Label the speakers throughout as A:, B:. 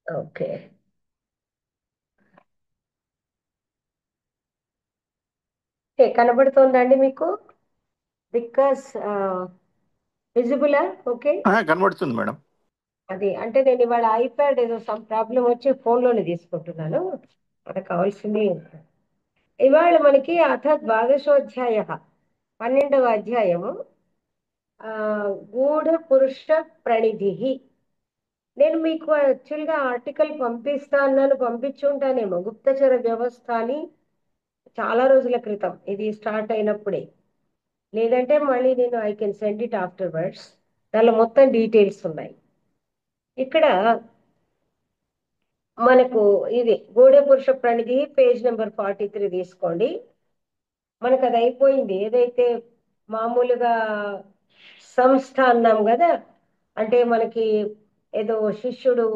A: Okay. Okay, కనబడుతోందండి మీకు? Because విజిబులా? Okay.
B: కనబడుతుంది madam.
A: అది అంటే నేను ఇవాళ ఐప్యాడ్ ఏదో సమ్ ప్రాబ్లం వచ్చి ఫోన్లోనే తీసుకుంటున్నాను. మనకు కావాల్సింది ఇవాళ మనకి అథ ద్వాదశోధ్యాయ, 12వ అధ్యాయము, ఆ, గూఢ పురుష ప్రణిధి. నేను మీకు యాక్చువల్గా ఆర్టికల్ పంపిస్తా అన్నాను, పంపించుంటానేమో, గుప్తచర వ్యవస్థ అని, చాలా రోజుల క్రితం ఇది స్టార్ట్ అయినప్పుడే. లేదంటే మళ్ళీ నేను I can send it afterwards. దానిలో మొత్తం డీటెయిల్స్ ఉన్నాయి. ఇక్కడ మనకు ఇది గూఢ పురుష ప్రణిధి, పేజ్ నెంబర్ 43 తీసుకోండి. మనకు అది అయిపోయింది. ఏదైతే మామూలుగా సంస్థ అన్నాం కదా, అంటే మనకి ఏదో శిష్యుడు,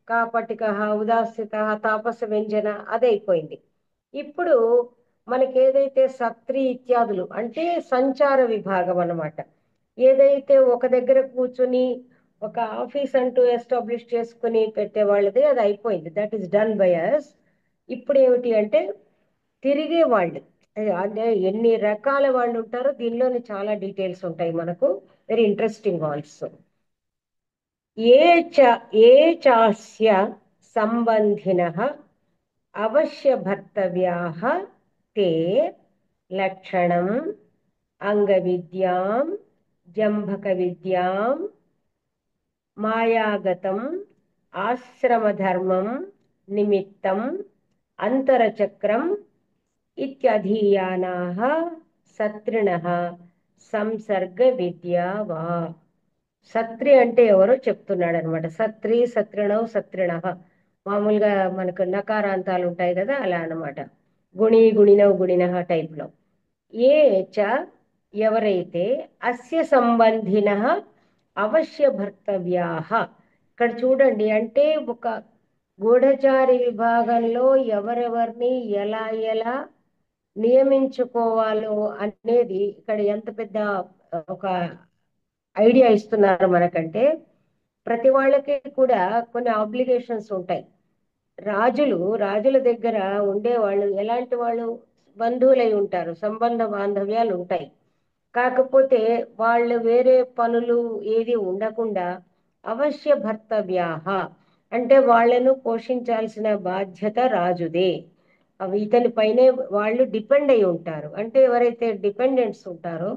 A: కాపటిక, ఉదాసిత, తాపస వ్యంజన, అది అయిపోయింది. ఇప్పుడు మనకి ఏదైతే సత్రి ఇత్యాదులు అంటే సంచార విభాగం అన్నమాట. ఏదైతే ఒక దగ్గర కూర్చుని ఒక ఆఫీస్ అంటూ ఎస్టాబ్లిష్ చేసుకుని పెట్టే వాళ్ళది అది అయిపోయింది. That is done by us. ఇప్పుడు ఏమిటి అంటే తిరిగే వాళ్ళు, అంటే ఎన్ని రకాల వాళ్ళు ఉంటారో దీనిలోని చాలా డీటెయిల్స్ ఉంటాయి మనకు. Very interesting also. ఏ చ ఏ చాస్య సంబంధినః అవశ్య భర్తవ్యాః తే లక్షణం అంగవిద్యాం జంభక విద్యాం మాయాగతం ఆశ్రమధర్మం నిమిత్తం అంతరచక్రం ఇత్యధీయానాః సత్రిణః సంసర్గ విద్యా వా. సత్రి అంటే ఎవరో చెప్తున్నాడు అనమాట. సత్రి, సత్రిణౌ, సత్రిణః. మామూలుగా మనకు నకారాంతాలు ఉంటాయి కదా, అలా అన్నమాట. గుణి, గుణినౌ, గుణినః టైప్లో. ఏ చ ఎవరైతే అస్య సంబంధినః అవశ్య భర్తవ్యాః. ఇక్కడ చూడండి, అంటే ఒక గూఢచారి విభాగంలో ఎవరెవరిని ఎలా ఎలా నియమించుకోవాలో అనేది ఇక్కడ ఎంత పెద్ద ఒక ఐడియా ఇస్తున్నారు మనకంటే. ప్రతి వాళ్ళకి కూడా కొన్ని ఆబ్లిగేషన్స్ ఉంటాయి. రాజుల దగ్గర ఉండేవాళ్ళు ఎలాంటి వాళ్ళు? బంధువులై ఉంటారు, సంబంధ బాంధవ్యాలు ఉంటాయి. కాకపోతే వాళ్ళు వేరే పనులు ఏది ఉండకుండా అవశ్య భర్తవ్యాహ, అంటే వాళ్ళను పోషించాల్సిన బాధ్యత రాజుదే. అవి ఇతని పైనే వాళ్ళు డిపెండ్ అయి ఉంటారు. అంటే ఎవరైతే డిపెండెంట్స్ ఉంటారో,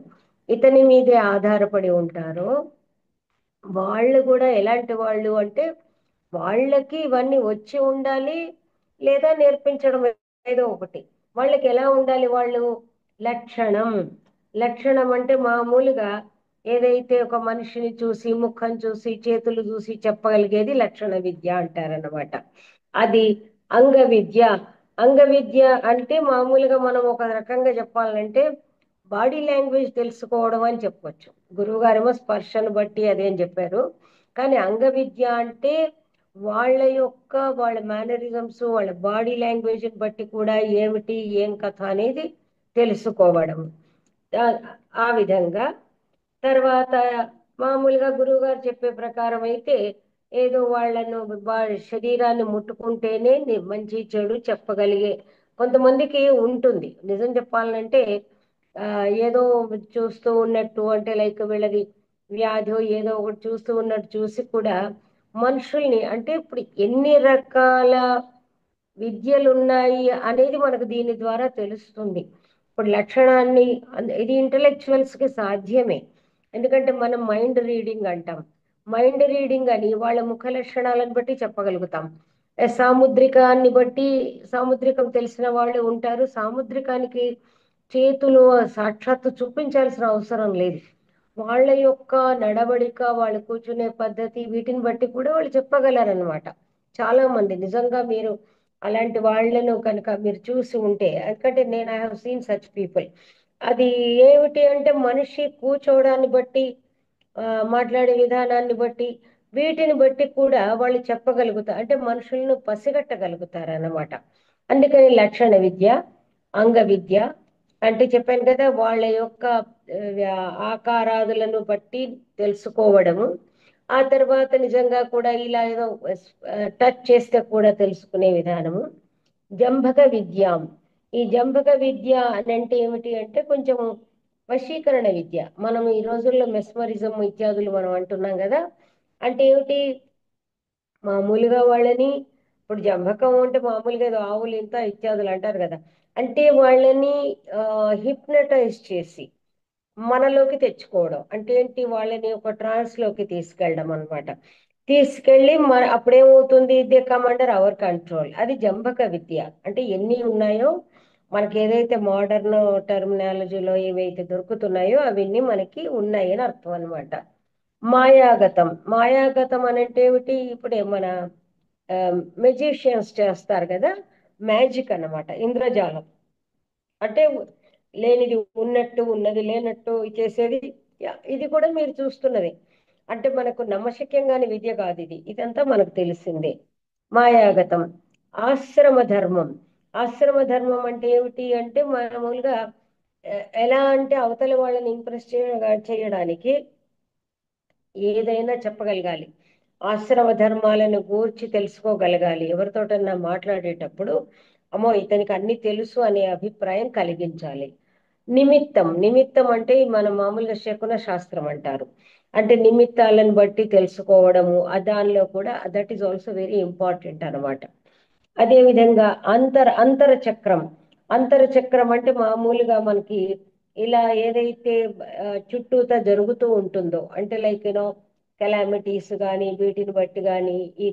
A: ఇతని మీదే ఆధారపడి ఉంటారో, వాళ్ళు కూడా ఎలాంటి వాళ్ళు అంటే వాళ్ళకి ఇవన్నీ వచ్చి ఉండాలి, లేదా నేర్పించడం ఏదో ఒకటి. వాళ్ళకి ఎలా ఉండాలి? వాళ్ళు లక్షణం. లక్షణం అంటే మామూలుగా ఏదైతే ఒక మనిషిని చూసి, ముఖం చూసి, చేతులు చూసి చెప్పగలిగేది లక్షణ విద్య అంటారన్నమాట. అది అంగ విద్య. అంగ విద్య అంటే మామూలుగా మనం ఒక రకంగా చెప్పాలంటే బాడీ లాంగ్వేజ్ తెలుసుకోవడం అని చెప్పొచ్చు. గురువు గారేమో స్పర్శను బట్టి అదే అని చెప్పారు. కానీ అంగ విద్య అంటే వాళ్ళ మేనరిజమ్స్, వాళ్ళ బాడీ లాంగ్వేజ్ని బట్టి కూడా ఏమిటి ఏం కథ అనేది తెలుసుకోవడం. ఆ- ఆ విధంగా. తర్వాత మామూలుగా గురువు గారు చెప్పే ప్రకారం అయితే ఏదో వాళ్ళను శరీరాన్ని ముట్టుకుంటేనే మంచి చెడు చెప్పగలిగే కొంతమందికి ఉంటుంది. నిజం చెప్పాలంటే ఆ ఏదో చూస్తూ ఉన్నట్టు, అంటే లైక్ వీళ్ళది వ్యాధి ఏదో ఒకటి చూస్తూ ఉన్నట్టు చూసి కూడా మనుషుల్ని, అంటే ఇప్పుడు ఎన్ని రకాల విద్యలు ఉన్నాయి అనేది మనకు దీని ద్వారా తెలుస్తుంది. ఇప్పుడు లక్షణాన్ని ఇది ఇంటలెక్చువల్స్ కి సాధ్యమే. ఎందుకంటే మనం మైండ్ రీడింగ్ అంటాం. మైండ్ రీడింగ్ అని వాళ్ళ ముఖ లక్షణాలను బట్టి చెప్పగలుగుతాం. సాముద్రికాన్ని బట్టి, సాముద్రికం తెలిసిన వాళ్ళు ఉంటారు. సాముద్రికానికి చేతులు సాక్షాత్తు చూపించాల్సిన అవసరం లేదు. వాళ్ళ యొక్క నడవడిక, వాళ్ళు కూర్చునే పద్ధతి, వీటిని బట్టి కూడా వాళ్ళు చెప్పగలరన్నమాట. చాలా మంది నిజంగా మీరు అలాంటి వాళ్ళను కనుక మీరు చూసి ఉంటే, ఎందుకంటే నేను I have seen such people. అది ఏమిటి అంటే మనిషి కూర్చోవడాన్ని బట్టి, మాట్లాడే విధానాన్ని బట్టి, వీటిని బట్టి కూడా వాళ్ళు చెప్పగలుగుతారు. అంటే మనుషులను పసిగట్టగలుగుతారు అన్నమాట. అందుకని లక్షణ విద్య, అంగ విద్య అంటే చెప్పాను కదా, వాళ్ళ యొక్క ఆకారాదులను బట్టి తెలుసుకోవడము. ఆ తర్వాత నిజంగా కూడా ఇలా ఏదో టచ్ చేస్తే కూడా తెలుసుకునే విధానము జంభక విద్యాం. ఈ జంభక విద్య అని అంటే ఏమిటి అంటే కొంచెం వశీకరణ విద్య. మనం ఈ రోజుల్లో మెస్మరిజం ఇత్యాదులు మనం అంటున్నాం కదా. అంటే ఏమిటి, మామూలుగా వాళ్ళని ఇప్పుడు జంభకం అంటే మామూలుగా ఏదో ఆవులు ఇంత ఇత్యాదులు అంటారు కదా. అంటే వాళ్ళని హిప్నటైజ్ చేసి మనలోకి తెచ్చుకోవడం అంటే ఏంటి, వాళ్ళని ఒక ట్రాన్స్ లోకి తీసుకెళ్ళడం అన్నమాట. తీసుకెళ్ళి అప్పుడేమవుతుంది, దే కమాండర్ అవర్ కంట్రోల్. అది జంబక విద్య. అంటే ఎన్ని ఉన్నాయో మనకి ఏదైతే మోడర్న్ టర్మినాలజీలో ఏవైతే దొరుకుతున్నాయో అవన్నీ మనకి ఉన్నాయి అని అర్థం అనమాట. మాయాగతం. మాయాగతం అని అంటే ఏమిటి, ఇప్పుడే మన మెజిషియన్స్ చేస్తారు కదా, మ్యాజిక్ అన్నమాట, ఇంద్రజాలం. అంటే లేనిది ఉన్నట్టు, ఉన్నది లేనట్టు చేసేది. ఇది కూడా మీరు చూస్తున్నది. అంటే మనకు నమ్మశక్యంగాని విద్య కాదు ఇది, ఇదంతా మనకు తెలిసిందే. మాయాగతం. ఆశ్రమ ధర్మం. ఆశ్రమ ధర్మం అంటే ఏమిటి అంటే మామూలుగా ఎలా అంటే అవతల వాళ్ళని ఇంప్రెస్ చేయడానికి ఏదైనా చెప్పగలగాలి. ఆశ్రమ ధర్మాలను గూర్చి తెలుసుకోగలగాలి. ఎవరితోటన్నా మాట్లాడేటప్పుడు అమ్మో ఇతనికి అన్ని తెలుసు అనే అభిప్రాయం కలిగించాలి. నిమిత్తం. నిమిత్తం అంటే మన మామూలుగా శకున శాస్త్రం అంటారు. అంటే నిమిత్తాలను బట్టి తెలుసుకోవడము, దానిలో కూడా that is also very important అనమాట. అదేవిధంగా అంతర చక్రం. అంతర చక్రం అంటే మామూలుగా మనకి ఇలా ఏదైతే చుట్టూతా జరుగుతూ ఉంటుందో, అంటే లైక్ యూనో కెలామిటీస్ కానీ వీటిని బట్టి కానీ ఈ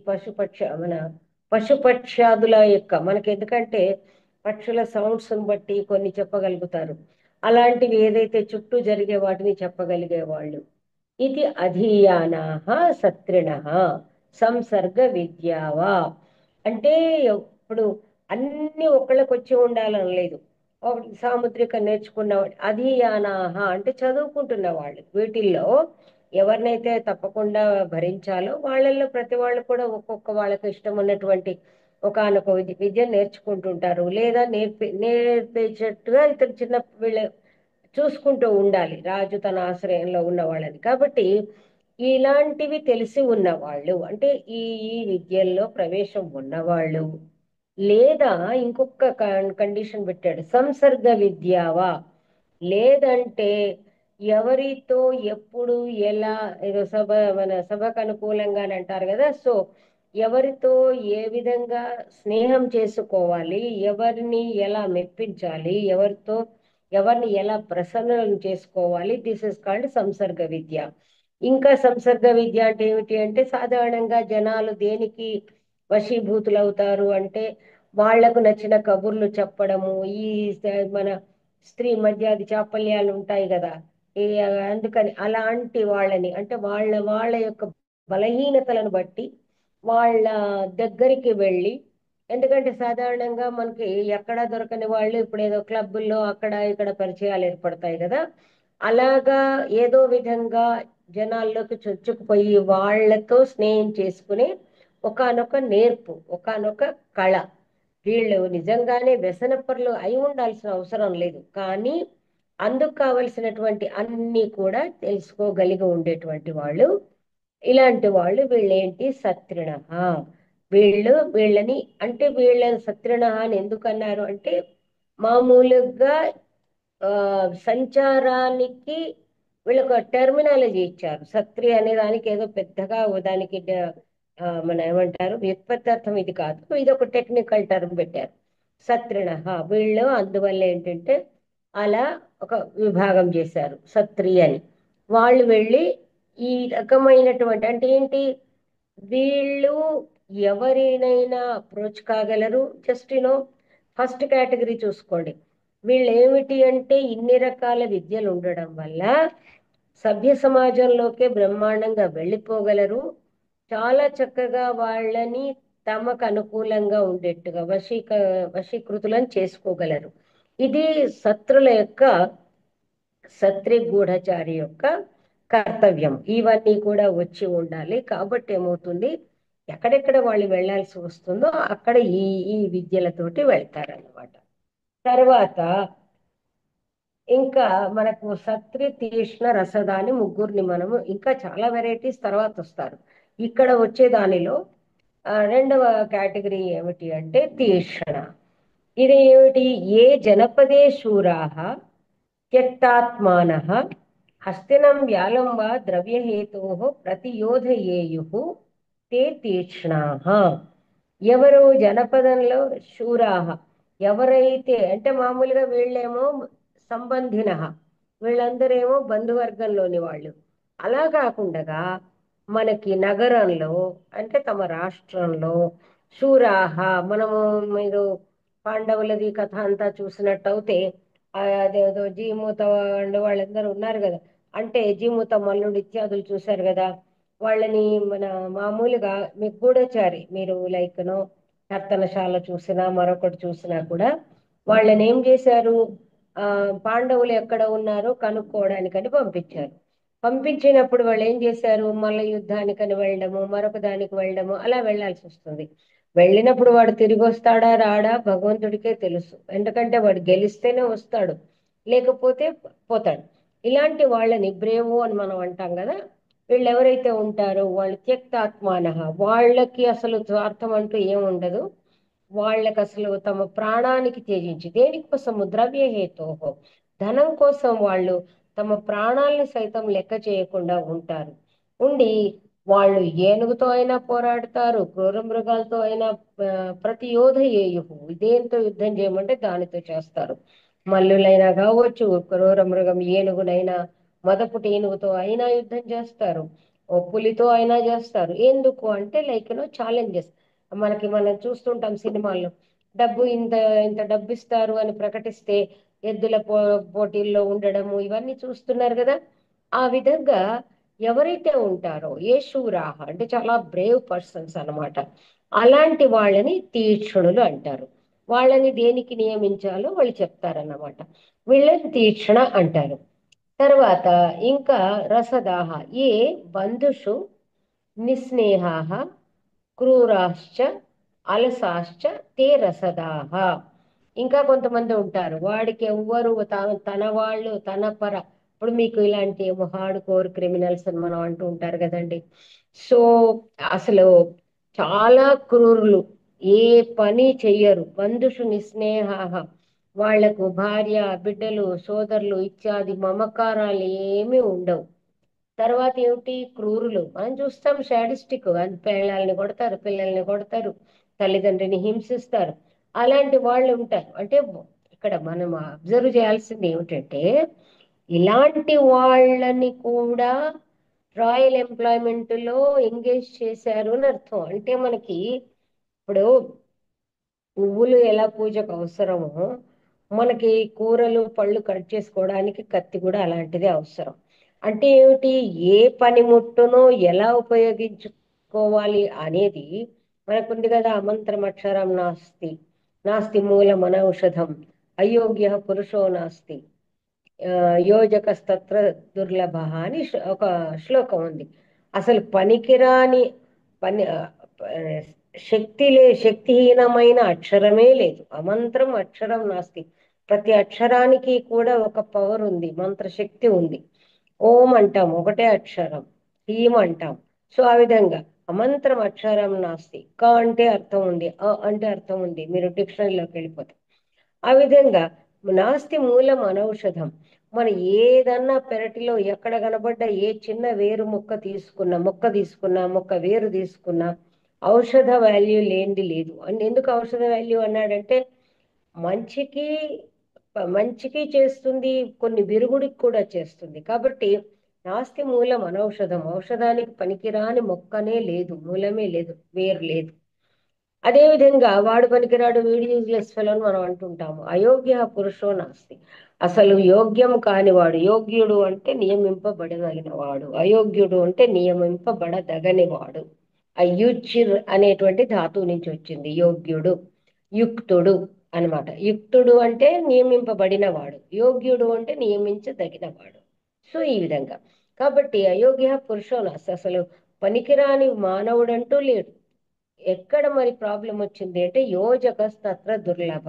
A: పశుపక్ష్యాదుల యొక్క మనకి ఎందుకంటే పక్షుల సౌండ్స్ బట్టి కొన్ని చెప్పగలుగుతారు. అలాంటివి ఏదైతే చుట్టూ జరిగే వాటిని చెప్పగలిగే వాళ్ళు. ఇది అధీయానాః సత్రిణః సంసర్గ విద్యావా. అంటే ఇప్పుడు అన్ని ఒకళ్ళకి వచ్చి ఉండాలని లేదు. సాముద్రిక నేర్చుకున్నవాడు అధీయానాః అంటే చదువుకుంటున్న వాళ్ళు. వీటిల్లో ఎవరినైతే తప్పకుండా భరించాలో వాళ్ళల్లో ప్రతి వాళ్ళు కూడా ఒక్కొక్క వాళ్ళకి ఇష్టం ఉన్నటువంటి ఒకానొక విద్య నేర్చుకుంటుంటారు. లేదా నేర్పించేట్టుగా ఇతను చిన్న వీళ్ళ చూసుకుంటూ ఉండాలి రాజు తన ఆశ్రయంలో ఉన్న వాళ్ళని. కాబట్టి ఇలాంటివి తెలిసి ఉన్నవాళ్ళు అంటే ఈ ఈ విద్యల్లో ప్రవేశం ఉన్నవాళ్ళు, లేదా ఇంకొక కండిషన్ పెట్టాడు, సంసర్గ విద్యావా. లేదంటే ఎవరితో ఎప్పుడు ఎలా, ఏదో మన సభకు అనుకూలంగా అని అంటారు కదా. సో ఎవరితో ఏ విధంగా స్నేహం చేసుకోవాలి, ఎవరిని ఎలా మెప్పించాలి, ఎవరిని ఎలా ప్రసన్నం చేసుకోవాలి, దిస్ ఇస్ కాల్డ్ సంసర్గ విద్య. ఇంకా సంసర్గ విద్య అంటే ఏమిటి అంటే సాధారణంగా జనాలు దేనికి వశీభూతులు అవుతారు అంటే వాళ్లకు నచ్చిన కబుర్లు చెప్పడము. ఈ మన స్త్రీ మధ్య అది చాపల్యాలు ఉంటాయి కదా. ఈ అందుకని అలాంటి వాళ్ళని అంటే వాళ్ళ యొక్క బలహీనతలను బట్టి వాళ్ళ దగ్గరికి వెళ్ళి, ఎందుకంటే సాధారణంగా మనకి ఎక్కడా దొరకని వాళ్ళు ఇప్పుడు ఏదో క్లబ్బుల్లో అక్కడ ఇక్కడ పరిచయాలు ఏర్పడతాయి కదా. అలాగా ఏదో విధంగా జనాల్లోకి చొచ్చుకుపోయి వాళ్ళతో స్నేహం చేసుకుని ఒకానొక నేర్పు, ఒకానొక కళ. వీళ్ళు నిజంగానే వ్యసనపరులు అయి ఉండాల్సిన అవసరం లేదు, కానీ అందుకు కావలసినటువంటి అన్ని కూడా తెలుసుకోగలిగి ఉండేటువంటి వాళ్ళు. ఇలాంటి వాళ్ళు వీళ్ళేంటి సత్రిణ. వీళ్ళని అంటే వీళ్ళని సత్రిణ అని ఎందుకు అన్నారు అంటే మామూలుగా ఆ సంచారానికి వీళ్ళొక టెర్మినాలజీ ఇచ్చారు. సత్రి అనే దానికి ఏదో పెద్దగా దానికి మన ఏమంటారు వ్యుత్పత్తార్థం ఇది కాదు, ఇది ఒక టెక్నికల్ టర్మ్ పెట్టారు, సత్రిణ. వీళ్ళు అందువల్ల ఏంటంటే అలా ఒక విభాగం చేశారు సత్రి అని. వాళ్ళు వెళ్ళి ఈ రకమైనటువంటి అంటే ఏంటి, వీళ్ళు ఎవరినైనా అప్రోచ్ కాగలరు. జస్ట్ ఫస్ట్ కేటగిరీ చూసుకోండి. వీళ్ళు ఏమిటి అంటే ఇన్ని రకాల విద్యలు ఉండడం వల్ల సభ్య సమాజంలోకే బ్రహ్మాండంగా వెళ్ళిపోగలరు. చాలా చక్కగా వాళ్ళని తమకు అనుకూలంగా ఉండేట్టుగా వశీకృతులను చేసుకోగలరు. ఇది శత్రుల యొక్క సత్రి గూఢచారి యొక్క కర్తవ్యం. ఇవన్నీ కూడా వచ్చి ఉండాలి. కాబట్టి ఏమవుతుంది, ఎక్కడెక్కడ వాళ్ళు వెళ్ళాల్సి వస్తుందో అక్కడ ఈ ఈ విద్యలతోటి వెళ్తారన్నమాట. తర్వాత ఇంకా మనకు సత్రి తీష్ణ రసదాని ముగ్గురిని మనము ఇంకా చాలా వెరైటీస్ తర్వాత వస్తారు. ఇక్కడ వచ్చే దానిలో రెండవ కేటగిరీ ఏమిటి అంటే తీష్ణ. ఇది ఏమిటి? ఏ జనపదే శూరాః త్యక్తాత్మానః హస్తినం వ్యాలం వా ద్రవ్యహేతోః ప్రతియోధయేయుః తే తీక్ష్ణాః. ఎవరు జనపదంలో శూరాః, ఎవరైతే అంటే మామూలుగా వీళ్ళేమో సంబంధిన, వీళ్ళందరేమో బంధువర్గంలోని వాళ్ళు. అలా కాకుండా మనకి నగరంలో అంటే తమ రాష్ట్రంలో శూరాహ, మనము మీరు పాండవులది కథ అంతా చూసినట్టయితే అదేదో జీమూత వాళ్ళు వాళ్ళందరూ ఉన్నారు కదా, అంటే జీమూత మల్లుడు ఇత్యాదులు చూశారు కదా. వాళ్ళని మన మామూలుగా మీకు గూఢచారి, మీరు లైక్ నో నర్తనశాల చూసినా మరొకటి చూసినా కూడా వాళ్ళని ఏం చేశారు? ఆ పాండవులు ఎక్కడ ఉన్నారో కనుక్కోవడానికని పంపించారు. పంపించినప్పుడు వాళ్ళు ఏం చేశారు? మల్ల యుద్ధానికని వెళ్ళడము, మరొక దానికి వెళ్ళడము, అలా వెళ్ళాల్సి వస్తుంది. వెళ్ళినప్పుడు వాడు తిరిగి వస్తాడా రాడా భగవంతుడికే తెలుసు. ఎందుకంటే వాడు గెలిస్తేనే వస్తాడు, లేకపోతే పోతాడు. ఇలాంటి వాళ్ళని బ్రేవు అని మనం అంటాం కదా. వీళ్ళు ఎవరైతే ఉంటారో వాళ్ళు త్యక్తాత్మానః, వాళ్ళకి అసలు స్వార్థం అంటూ ఏముండదు. వాళ్ళకి అసలు తమ ప్రాణానికి త్యజించి, దేనికోసము? ద్రవ్యహేతోహో, ధనం కోసం వాళ్ళు తమ ప్రాణాలను సైతం లెక్క చేయకుండా ఉంటారు. ఉండి వాళ్ళు ఏనుగుతో అయినా పోరాడతారు, క్రూర మృగాలతో అయినా, ప్రతి యోధ ఏయుహు, దేంతో యుద్ధం చేయమంటే దానితో చేస్తారు. మల్లులైనా కావచ్చు, క్రూర మృగం ఏనుగునైనా, మదపుటి ఏనుగుతో అయినా యుద్ధం చేస్తారు, ఓ పులితో అయినా చేస్తారు. ఎందుకు అంటే లైక్ ఛాలెంజెస్. మనం చూస్తుంటాం సినిమాల్లో, డబ్బు ఇంత ఇంత డబ్బు ఇస్తారు అని ప్రకటిస్తే ఎద్దుల పోటీల్లో ఉండడము, ఇవన్నీ చూస్తున్నారు కదా. ఆ విధంగా ఎవరైతే ఉంటారో ఏ శూరాహ అంటే చాలా బ్రేవ్ పర్సన్స్ అన్నమాట, అలాంటి వాళ్ళని తీక్ష్ణులు అంటారు. వాళ్ళని దేనికి నియమించాలో వాళ్ళు చెప్తారన్నమాట. వీళ్ళని తీక్ష్ణ అంటారు. తర్వాత ఇంకా రసదాహ, ఏ బంధుషు నిస్నేహాః క్రూరాశ్చ అలసాశ్చ తే రసదాహ. ఇంకా కొంతమంది ఉంటారు, వాడికి ఎవ్వరు తన వాళ్ళు తన ఇప్పుడు మీకు ఇలాంటి హార్డ్ కోర్ క్రిమినల్స్ అని మనం అంటూ ఉంటారు కదండి. సో అసలు చాలా క్రూరులు, ఏ పని చెయ్యరు. బంధుషు నిస్నేహాః, వాళ్లకు భార్య బిడ్డలు సోదరులు ఇత్యాది మమకారాలు ఏమీ ఉండవు. తర్వాత ఏమిటి? క్రూరులు. మనం చూస్తాం శాడిస్టిక్, పిల్లల్ని కొడతారు, పిల్లల్ని కొడతారు, తల్లిదండ్రిని హింసిస్తారు. అలాంటి వాళ్ళు ఉంటారు. అంటే ఇక్కడ మనం అబ్జర్వ్ చేయాల్సింది ఏమిటంటే, ఇలాంటి వాళ్ళని కూడా రాయల్ ఎంప్లాయ్మెంట్ లో ఎంగేజ్ చేశారు అని అర్థం. అంటే మనకి ఇప్పుడు పువ్వులు ఎలా పూజకు అవసరమో, మనకి కూరలు పళ్ళు కట్ చేసుకోవడానికి కత్తి కూడా అలాంటిదే అవసరం. అంటే ఏమిటి? ఏ పనిముట్టును ఎలా ఉపయోగించుకోవాలి అనేది మనకుంది కదా. అమంత్రం అక్షరం నాస్తి, నాస్తి మూలం అనౌషధం, అయోగ్య పురుషో నాస్తి, యోజకస్తత్ర దుర్లభ అని ఒక శ్లోకం ఉంది. అసలు పనికిరాని పని శక్తిహీనమైన అక్షరమే లేదు. అమంత్రం అక్షరం నాస్తి. ప్రతి అక్షరానికి కూడా ఒక పవర్ ఉంది, మంత్రశక్తి ఉంది. ఓం అంటాం, ఒకటే అక్షరం. హీం అంటాం. సో ఆ విధంగా అమంత్రం అక్షరం నాస్తి. క అంటే అర్థం ఉంది, అ అంటే అర్థం ఉంది, మీరు డిక్షనరీలోకి వెళ్ళిపోతే. ఆ విధంగా నాస్తి మూలం అనౌషధం. మన ఏదన్నా పెరటిలో ఎక్కడ కనబడ్డ ఏ చిన్న వేరు మొక్క తీసుకున్నా మొక్క వేరు తీసుకున్నా ఔషధ వాల్యూ లేనిది లేదు. అండ్ ఎందుకు ఔషధ వాల్యూ అన్నాడంటే, మంచికి మంచికి చేస్తుంది, కొన్ని విరుగుడికి కూడా చేస్తుంది. కాబట్టి నాస్తి మూలం అనౌషధం, ఔషధానికి పనికిరాని మొక్కనే లేదు, మూలమే లేదు, వేరు లేదు. అదేవిధంగా వాడు పనికిరాడు, వీడు యూజ్లెస్ ఫెలో అని మనం అంటుంటాము. అయోగ్య పురుషో నాస్తి. అసలు యోగ్యం కానివాడు, యోగ్యుడు అంటే నియమింపబడగలిగిన వాడు, అయోగ్యుడు అంటే నియమింపబడదగని వాడు. ఆ యుచిర్ అనేటువంటి ధాతువు నుంచి వచ్చింది యోగ్యుడు, యుక్తుడు అన్నమాట. యుక్తుడు అంటే నియమింపబడిన వాడు, యోగ్యుడు అంటే నియమించదగిన వాడు. సో ఈ విధంగా కాబట్టి అయోగ్య పురుషో నాస్తి, అసలు పనికిరాని మానవుడంటూ లేడు. ఎక్కడ మరి ప్రాబ్లం వచ్చింది అంటే యోజకస్తత్ర దుర్లభ,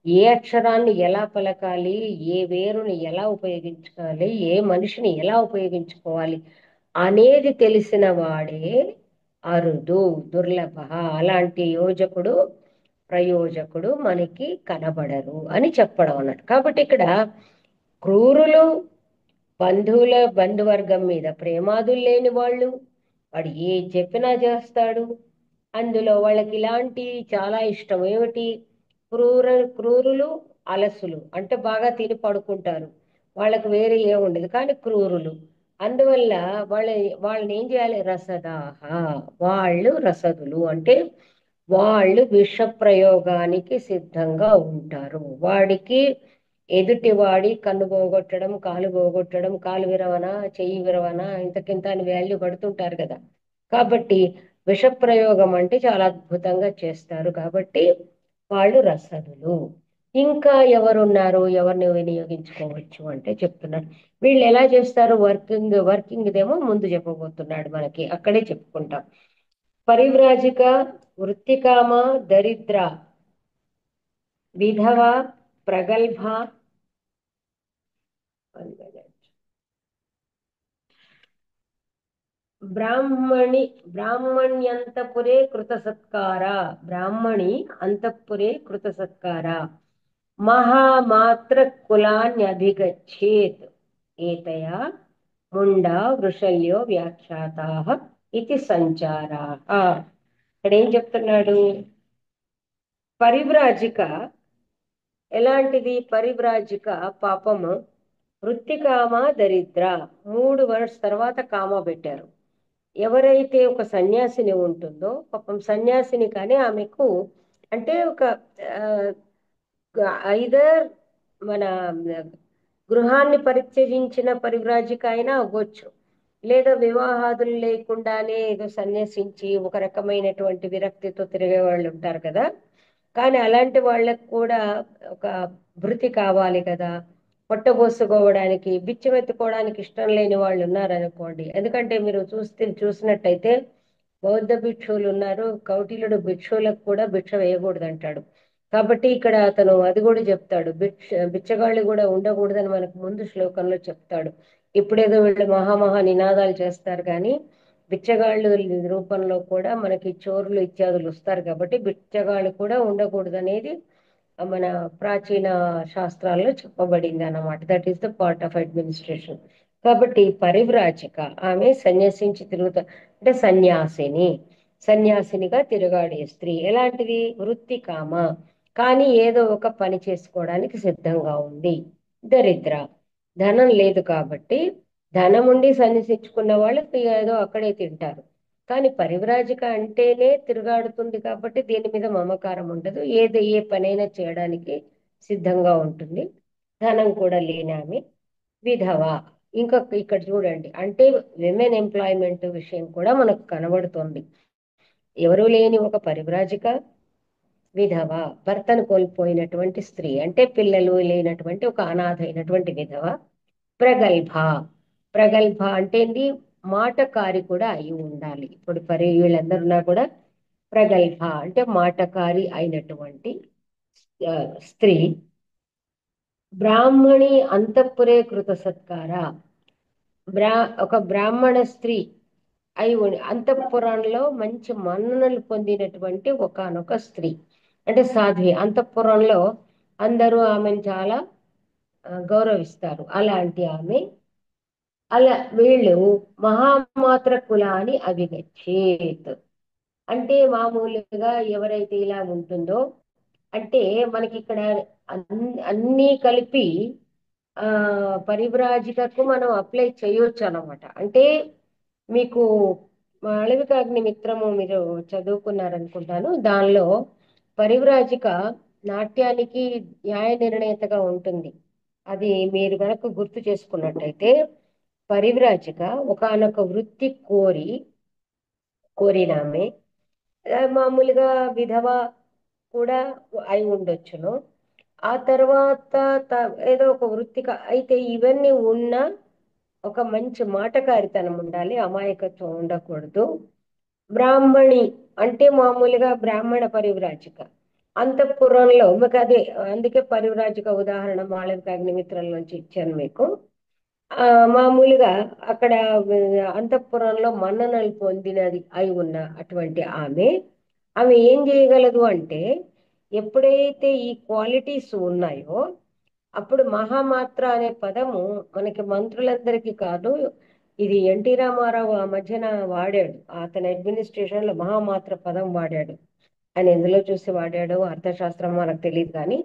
A: ఏ అక్షరాన్ని ఎలా పలకాలి, ఏ వేరుని ఎలా ఉపయోగించుకోవాలి, ఏ మనిషిని ఎలా ఉపయోగించుకోవాలి అనేది తెలిసిన వాడే అరుదు, దుర్లభ. అలాంటి యోజకుడు ప్రయోజకుడు మనకి కనబడరు అని చెప్పడం అన్నట్టు. కాబట్టి ఇక్కడ క్రూరులు, బంధువర్గం మీద ప్రేమాదులు లేని వాళ్ళు, వాడు ఏ చెప్పినా చేస్తాడు. అందులో వాళ్ళకి ఇలాంటి చాలా ఇష్టం ఏమిటి, క్రూరులు, అలసులు అంటే బాగా తిని పడుకుంటారు, వాళ్ళకి వేరే ఏముండదు, కానీ క్రూరులు. అందువల్ల వాళ్ళ వాళ్ళని ఏం చేయాలి, రసదాహ, వాళ్ళు రసదులు అంటే వాళ్ళు విష ప్రయోగానికి సిద్ధంగా ఉంటారు. వాడికి ఎదుటివాడి కన్ను పోగొట్టడం, కాలు పోగొట్టడం, కాలు విరవన, చెయ్యి విరవన, ఇంతకింత అని వాల్యూ కడుతుంటారు కదా. కాబట్టి విష ప్రయోగం అంటే చాలా అద్భుతంగా చేస్తారు. కాబట్టి వాళ్ళు రసదులు. ఇంకా ఎవరున్నారు, ఎవరిని వినియోగించుకోవచ్చు అంటే చెప్తున్నారు. వీళ్ళు ఎలా చేస్తారు, వర్కింగ్ దేమో ముందు చెప్పబోతున్నాడు మనకి, అక్కడే చెప్పుకుంటాం. పరివ్రాజిక, వృత్తికామ, దరిద్ర, విధవ, ప్రగల్భ, బ్రాహ్మణి, బ్రాహ్మణ్యంతపురే కృత సత్కార, బ్రాహ్మణి అంతఃపురే కృత సత్కార, మహామాత్ర కులాన్యభిగచ్చేత్ ఏతయా ముండా వృషల్యో వ్యాఖ్యాతాః ఇది సంచారాః. ఇక్కడ ఏం చెప్తున్నాడు, పరివ్రాజిక ఎలాంటిది, పరివ్రాజిక పాపము, వృత్తికామ, దరిద్ర, 3 వర్డ్స్ తర్వాత కామా పెట్టారు. ఎవరైతే ఒక సన్యాసిని ఉంటుందో, పాపం సన్యాసిని కానీ ఆమెకు అంటే ఒక ఐదర్ మన గృహాన్ని పరిత్యజించిన పరివ్రాజిక అయినా అవ్వచ్చు, లేదా వివాహాదులు లేకుండానే ఏదో సన్యసించి ఒక రకమైనటువంటి విరక్తితో తిరిగే వాళ్ళు ఉంటారు కదా. కానీ అలాంటి వాళ్ళకు కూడా ఒక భృతి కావాలి కదా, పొట్టబోసుకోవడానికి, బిచ్చమెత్తుకోవడానికి ఇష్టం లేని వాళ్ళు ఉన్నారనుకోండి. ఎందుకంటే మీరు చూసినట్టయితే బౌద్ధ భిక్షువులు ఉన్నారు, కౌటిల్యుడు భిక్షువులకు కూడా భిక్ష వేయకూడదు అంటాడు. కాబట్టి ఇక్కడ అతను అది కూడా చెప్తాడు, బిచ్చగాళ్ళు కూడా ఉండకూడదని మనకు ముందు శ్లోకంలో చెప్తాడు. ఇప్పుడేదో వీళ్ళు మహామహా నినాదాలు చేస్తారు కానీ బిచ్చగాళ్ళు రూపంలో కూడా మనకి చోరులు ఇత్యాదులు వస్తారు. కాబట్టి బిచ్చగాళ్ళు కూడా ఉండకూడదు అనేది మన ప్రాచీన శాస్త్రాల్లో చెప్పబడింది అన్నమాట. That is the part of administration. కాబట్టి పరివ్రాజక ఆమె సన్యాసించి తిరుగుతా అంటే సన్యాసినిగా తిరుగాడే స్త్రీ. ఎలాంటిది, వృత్తి కామ, కానీ ఏదో ఒక పని చేసుకోవడానికి సిద్ధంగా ఉంది. దరిద్ర, ధనం లేదు కాబట్టి ధనం ఉండి సన్యసించుకున్న వాళ్ళు ఏదో అక్కడే తింటారు. కానీ పరివ్రాజిక అంటేనే తిరుగాడుతుంది కాబట్టి దీని మీద మమకారం ఉండదు, ఏ పనైనా చేయడానికి సిద్ధంగా ఉంటుంది. ధనం కూడా లేని ఆమె. విధవ, ఇంకా ఇక్కడ చూడండి, అంటే విమెన్ ఎంప్లాయ్మెంట్ విషయం కూడా మనకు కనబడుతుంది. ఎవరు లేని ఒక పరివ్రాజిక, విధవ, భర్తను కోల్పోయినటువంటి స్త్రీ అంటే పిల్లలు లేనటువంటి ఒక అనాథ అయినటువంటి విధవ. ప్రగల్భ, ప్రగల్భ అంటే ఏంటి, మాటకారి కూడా అయి ఉండాలి. ఇప్పుడు వీళ్ళందరున్నా కూడా ప్రగల్భ అంటే మాటకారి అయినటువంటి ఆ, స్త్రీ. బ్రాహ్మణి అంతఃపురే కృత సత్కార, ఒక బ్రాహ్మణ స్త్రీ అయి అంతఃపురంలో మంచి మన్ననలు పొందినటువంటి ఒకానొక స్త్రీ అంటే సాధ్వి. అంతఃపురంలో అందరూ ఆమెను చాలా గౌరవిస్తారు. అలాంటి ఆమె. అలా వీళ్ళు మహామాత్ర కులాన్ని అభిగచ్చేత్ అంటే మామూలుగా ఎవరైతే ఇలా ఉంటుందో, అంటే మనకి ఇక్కడ అన్నీ కలిపి ఆ పరివ్రాజికకు మనం అప్లై చేయొచ్చు అన్నమాట. అంటే మీకు అళవికాగ్ని మిత్రము మీరు చదువుకున్నారనుకుంటాను, దానిలో పరివ్రాజిక నాట్యానికి న్యాయ నిర్ణేతగా ఉంటుంది. అది మీరు కనుక గుర్తు చేసుకున్నట్టయితే, పరివ్రాజిక ఒకానొక వృత్తి కోరినామే, మామూలుగా విధవ కూడా అయి ఉండొచ్చును. ఆ తర్వాత ఏదో ఒక వృత్తిక అయితే ఇవన్నీ ఉన్న ఒక మంచి మాటకారితనం ఉండాలి, అమాయకత్వం ఉండకూడదు. బ్రాహ్మణి అంటే మామూలుగా బ్రాహ్మణ పరివ్రాజిక, అంతఃపురంలో మీకు అదే, అందుకే పరివ్రాజక ఉదాహరణ మాళవిక అగ్నిమిత్రుల నుంచి ఇచ్చాను మీకు. ఆ మామూలుగా అక్కడ అంతఃపురంలో మన్ననలు పొందినది అయి ఉన్న అటువంటి ఆమె ఏం చేయగలదు అంటే, ఎప్పుడైతే ఈ క్వాలిటీస్ ఉన్నాయో అప్పుడు మహామాత్ర అనే పదము మనకి మంత్రులందరికీ కాదు, ఇది ఎన్టీ రామారావు ఆ మధ్యన వాడాడు, అతని అడ్మినిస్ట్రేషన్ లో మహామాత్ర పదం వాడాడు. ఆయన ఎందులో చూసి వాడాడో అర్థశాస్త్రం మనకు తెలియదు, కానీ